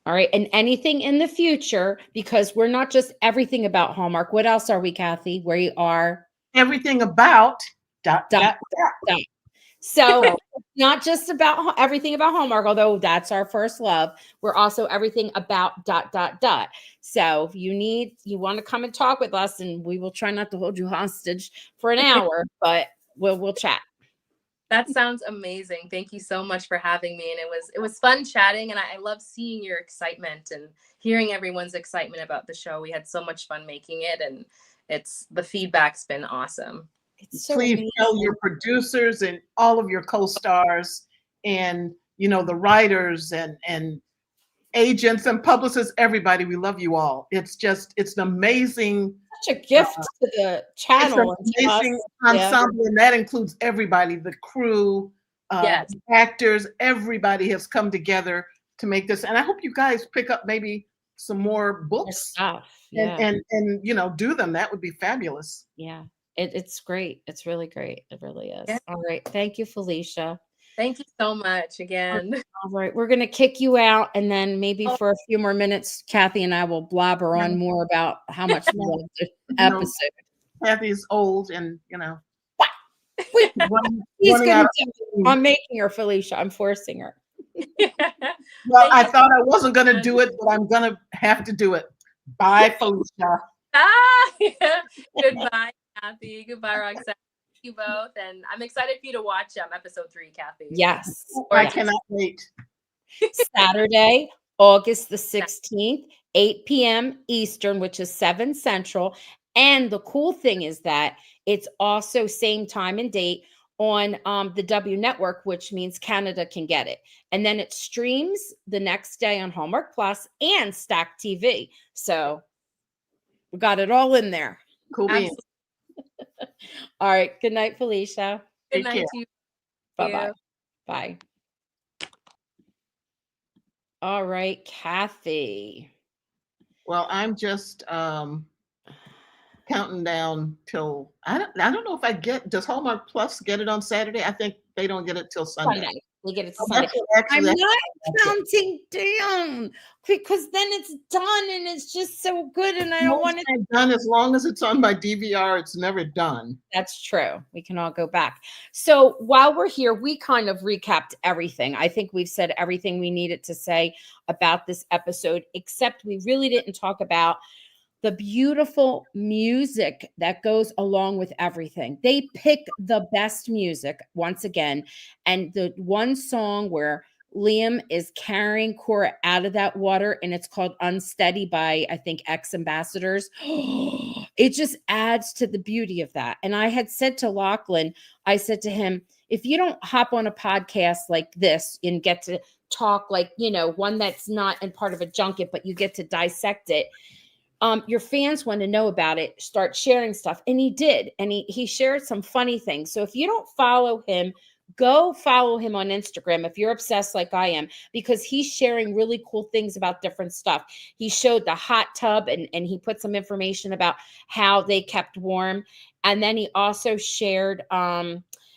All right. And anything in the future, because we're not just everything about Hallmark. What else are we, Kathy? Where you are?
Everything about ...
So not just about everything about Hallmark, although that's our first love. We're also everything about ... So if you want to come and talk with us, and we will try not to hold you hostage for an hour, but we'll chat.
That sounds amazing. Thank you so much for having me. And it was fun chatting, and I love seeing your excitement and hearing everyone's excitement about the show. We had so much fun making it, and the feedback's been awesome.
It's so
Please
amazing.
tell your producers and all of your co-stars and the writers and agents and publicists, everybody, we love you all. It's an amazing,
such a gift to the channel.
It's an amazing ensemble, and that includes everybody, the crew, actors, everybody has come together to make this. And I hope you guys pick up maybe some more books and do them. That would be fabulous.
Yeah. It's great. It's really great. It really is. Yeah. All right. Thank you, Felicia.
Thank you so much again.
All right. We're going to kick you out. And then maybe for a few more minutes, Kathy and I will blabber on more about how much we loved the episode.
Kathy's old and,
He's going to I'm making her, Felicia. I'm forcing her.
Well, I thought I wasn't going to do it, but I'm going to have to do it. Bye, Felicia.
Goodbye, Kathy. Goodbye, Roxanne. Thank you both. And I'm excited for you to watch episode 3, Kathy.
Yes.
I cannot wait.
Saturday, August the 16th, 8 p.m. Eastern, which is 7 Central. And the cool thing is that it's also same time and date on the W Network, which means Canada can get it. And then it streams the next day on Hallmark Plus and Stack TV. So we got it all in there.
Cool beans.
All right. Good night, Felicia.
Good night to you.
Bye-bye. Bye. All right, Kathy.
Well, I'm just counting down till I don't know if does Hallmark Plus get it on Saturday? I think they don't get it till Sunday.
They get it Sunday. I'm not counting down because then it's done and it's just so good, and I don't want it
done. As long as it's on my DVR, it's never done.
That's true. We can all go back. So while we're here, we kind of recapped everything. I think we've said everything we needed to say about this episode, except we really didn't talk about the beautiful music that goes along with everything. They pick the best music once again. And the one song where Liam is carrying Kora out of that water, and it's called Unsteady by, I think, Ex-Ambassadors. It just adds to the beauty of that. And I had said to Lachlan, I said to him, if you don't hop on a podcast like this and get to talk like, one that's not in part of a junket, but you get to dissect it, your fans want to know about it, start sharing stuff. And he did. And he shared some funny things. So if you don't follow him, go follow him on Instagram if you're obsessed like I am, because he's sharing really cool things about different stuff. He showed the hot tub and he put some information about how they kept warm. And then he also shared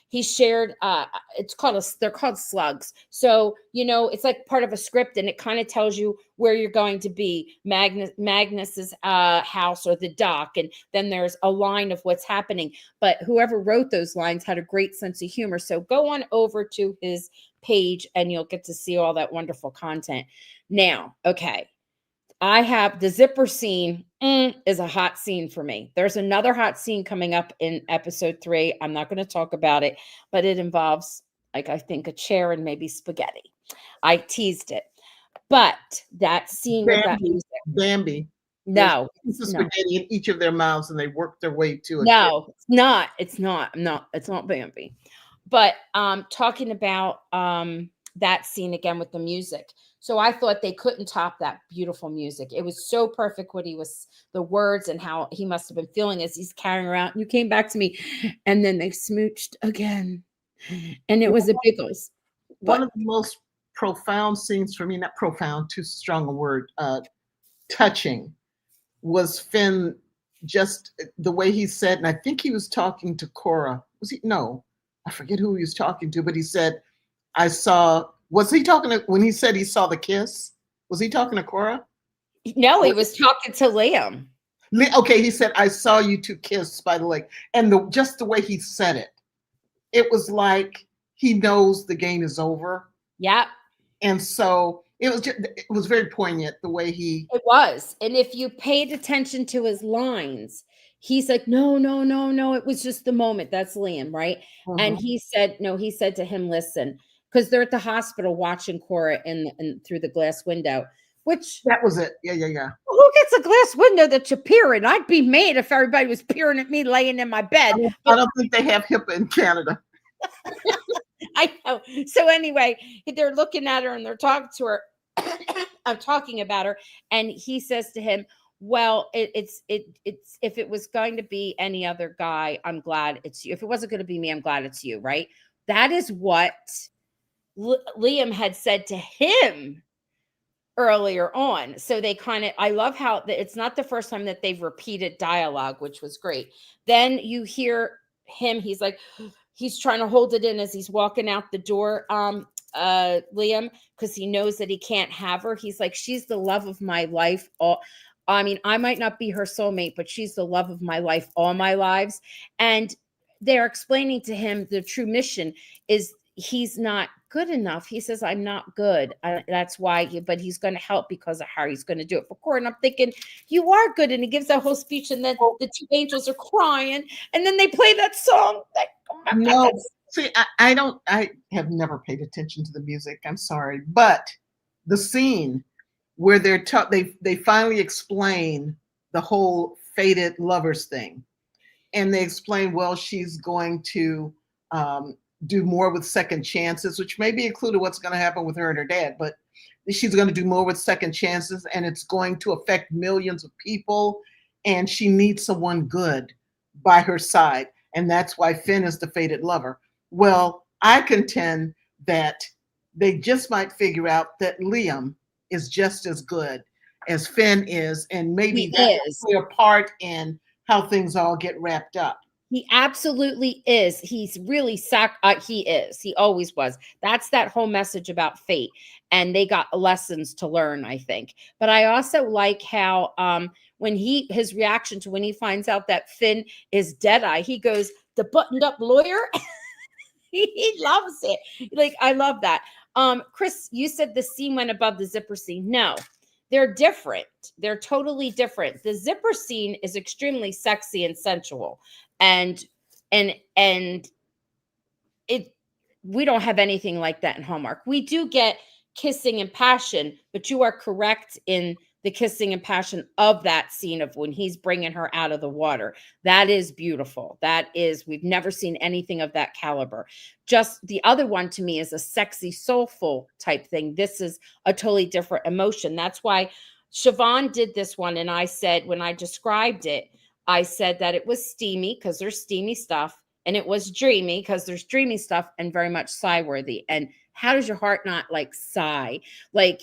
he shared, they're called slugs. So, it's like part of a script, and it kind of tells you where you're going to be, Magnus's house or the dock. And then there's a line of what's happening. But whoever wrote those lines had a great sense of humor. So go on over to his page and you'll get to see all that wonderful content. Now, okay. I have the zipper scene is a hot scene for me. There's another hot scene coming up in episode 3. I'm not going to talk about it, but it involves, like, I think a chair and maybe spaghetti. I teased it, but that scene with that music.
Bambi.
No,
it's spaghetti in each of their mouths, and they work their way to it.
No, it's not. It's not. No, it's not Bambi. But talking about that scene again with the music. So I thought they couldn't top that beautiful music. It was so perfect the words and how he must have been feeling as he's carrying around. You came back to me, and then they smooched again. And it was a biggles.
One of the most profound scenes for me, not profound, too strong a word, touching, was Finn, just the way he said, and I think he was talking to Kora. Was he? No, I forget who he was talking to, but he said, was he talking to, when he said he saw the kiss? Was he talking to Kora?
No, he was talking to Liam.
Okay, he said, I saw you two kiss by the lake. And just the way he said it, it was like he knows the game is over.
Yeah.
And so it was very poignant the way
it was. And if you paid attention to his lines, he's like, no, it was just the moment. That's Liam, right? Mm-hmm. And he said to him, listen, because they're at the hospital watching Kora in through the glass window, which
that was it. Yeah.
Who gets a glass window that you peer in? I'd be mad if everybody was peering at me laying in my bed.
I don't think they have HIPAA in Canada.
I know. So anyway, they're looking at her and they're talking to her. I'm talking about her, and he says to him, well, it's if it was going to be any other guy, I'm glad it's you. If it wasn't going to be me, I'm glad it's you, right? That is what Liam had said to him earlier on. So they I love how it's not the first time that they've repeated dialogue, which was great. Then you hear him, he's like, he's trying to hold it in as he's walking out the door, Liam, because he knows that he can't have her. He's like, she's the love of my life. I might not be her soulmate, but she's the love of my life all my lives. And they're explaining to him the true mission is he's not good enough. He says, I'm not good. That's why, but he's going to help because of how he's going to do it for Kora. And I'm thinking, you are good. And he gives that whole speech, and then the two angels are crying, and then they play that song.
No, see, I have never paid attention to the music. I'm sorry. But the scene where they finally explain the whole fated lovers thing. And they explain, well, she's going to do more with second chances, which maybe included what's going to happen with her and her dad, but she's going to do more with second chances, and it's going to affect millions of people, and she needs someone good by her side, and that's why Finn is the fated lover. Well, I contend that they just might figure out that Liam is just as good as Finn is, and maybe that's a part in how things all get wrapped up.
He absolutely is. He's really he is. He always was. That's that whole message about fate. And they got lessons to learn, I think. But I also like how when his reaction to when he finds out that Finn is Deadeye, he goes, the buttoned up lawyer. He loves it. Like, I love that. Chris, you said the scene went above the zipper scene. No. They're different. They're totally different. The zipper scene is extremely sexy and sensual. And we don't have anything like that in Hallmark. We do get kissing and passion, but you are correct in the kissing and passion of that scene of when he's bringing her out of the water. That is beautiful. We've never seen anything of that caliber. Just the other one to me is a sexy, soulful type thing. This is a totally different emotion. That's why Siobhan did this one. And I said, when I described it, I said that it was steamy because there's steamy stuff, and it was dreamy because there's dreamy stuff, and very much sigh-worthy. And how does your heart not like sigh? Like,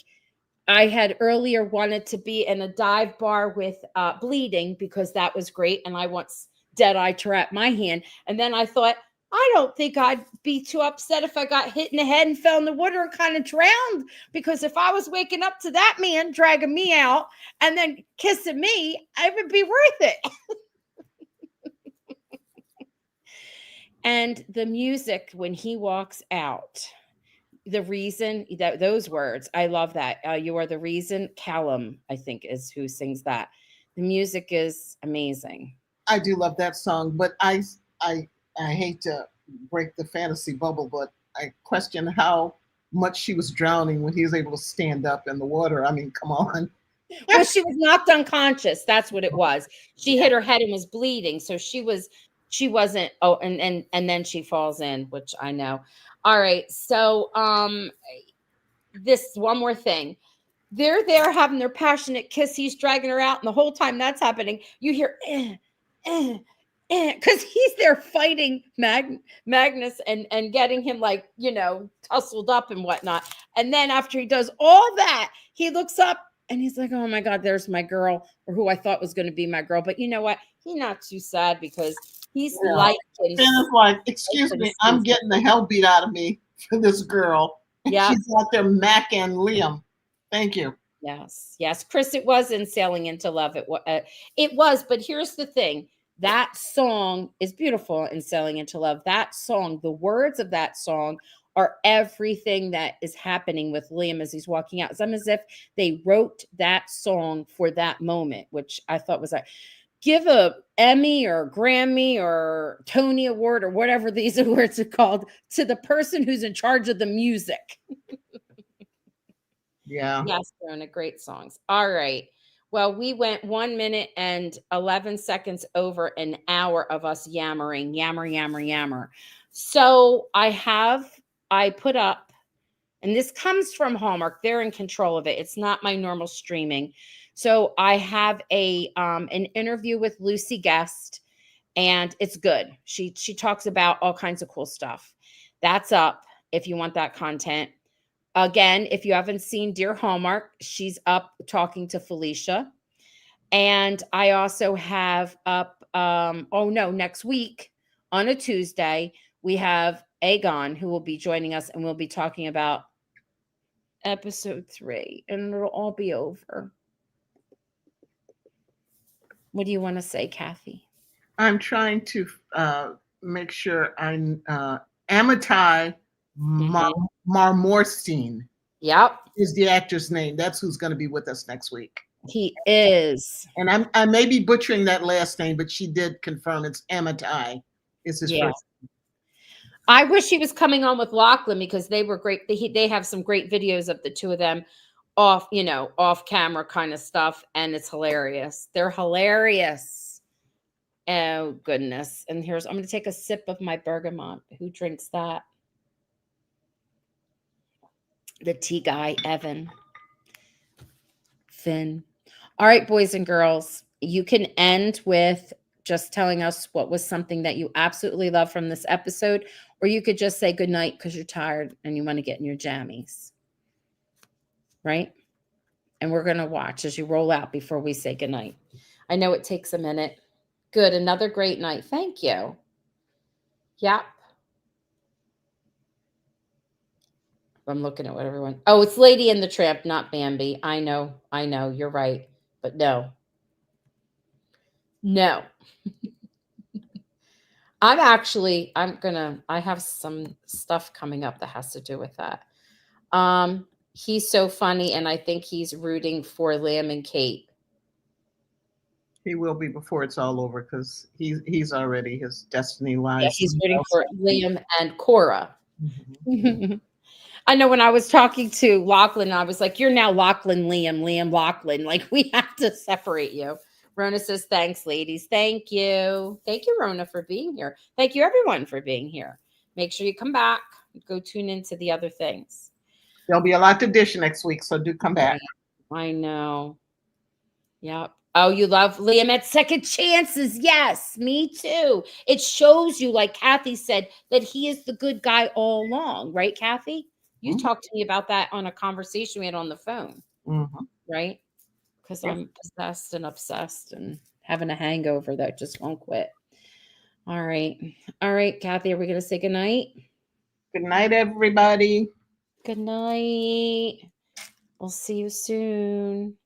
I had earlier wanted to be in a dive bar with bleeding because that was great. And I want Deadeye to wrap my hand. And then I thought, I don't think I'd be too upset if I got hit in the head and fell in the water and kind of drowned. Because if I was waking up to that man dragging me out and then kissing me, it would be worth it. And the music when he walks out, the reason that those words, I love that. You are the reason. Callum, I think, is who sings that. The music is amazing.
I do love that song, but I hate to break the fantasy bubble, but I question how much she was drowning when he was able to stand up in the water. I mean, come on.
Well, she was knocked unconscious. That's what it was. She hit her head and was bleeding. So she wasn't. Oh, and then she falls in, which I know. All right. So this one more thing. They're there having their passionate kiss. He's dragging her out, and the whole time that's happening, you hear because he's there fighting Magnus and getting him like, tussled up and whatnot. And then after he does all that, he looks up and he's like, oh my God, there's my girl, or who I thought was going to be my girl. But you know what? He's not too sad because he's like,
Finn is like, excuse me, I'm getting the hell beat out of me for this girl.
Yeah.
She's out there Mac and Liam. Thank you.
Yes. Chris, it was in Sailing into Love. It was, but here's the thing. That song is beautiful in Sailing into Love. That song, the words of that song are everything that is happening with Liam as he's walking out. It's as if they wrote that song for that moment, which I thought was like, give a Emmy or Grammy or Tony Award or whatever these awards are called to the person who's in charge of the music.
Yeah.
Yes, Rona, great songs. All right. Well, we went 1 minute and 11 seconds over an hour of us yammering, yammer. So I put up, and this comes from Hallmark. They're in control of it. It's not my normal streaming. So I have an interview with Lucy Guest, and it's good. She talks about all kinds of cool stuff. That's up if you want that content. Again, if you haven't seen Dear Hallmark, she's up talking to Felicia. And I also have up, next week on a Tuesday, we have Aegon who will be joining us, and we'll be talking about episode 3, and it'll all be over. What do you want to say, Kathy?
I'm trying to make sure I'm Amitai Marmorstein.
Yep.
Is the actor's name. That's who's going to be with us next week.
He is.
And I may be butchering that last name, but she did confirm it's Amitai. Is his first name.
I wish he was coming on with Lachlan because they were great. They have some great videos of the two of them off camera kind of stuff. And it's hilarious. They're hilarious. Oh, goodness. And I'm going to take a sip of my bergamot. Who drinks that? The tea guy, Evan. Finn. All right, boys and girls, you can end with just telling us what was something that you absolutely love from this episode, or you could just say goodnight because you're tired and you want to get in your jammies. Right? And we're going to watch as you roll out before we say goodnight. I know it takes a minute. Good. Another great night. Thank you. Yep. I'm looking at what everyone. Oh, it's Lady and the Tramp, not Bambi. I know. You're right. But no. I have some stuff coming up that has to do with that. He's so funny, and I think he's rooting for Liam and Kate.
He will be before it's all over because he's already, his destiny lies.
Yeah, he's rooting for Liam and Kora.
Mm-hmm.
I know when I was talking to Lachlan, I was like, you're now Lachlan, Liam, Lachlan. Like, we have to separate you. Rona says, thanks, ladies. Thank you. Thank you, Rona, for being here. Thank you, everyone, for being here. Make sure you come back. Go tune into the other things.
There'll be a lot to dish next week, so do come back.
I know. Yep. Oh, you love Liam at second chances. Yes, me too. It shows you, like Kathy said, that he is the good guy all along. Right, Kathy? You talked to me about that on a conversation we had on the phone.
Mm-hmm.
Right? Because I'm possessed and obsessed and having a hangover that just won't quit. All right. All right, Kathy, are we going to say goodnight?
Good night, everybody.
Good night. We'll see you soon.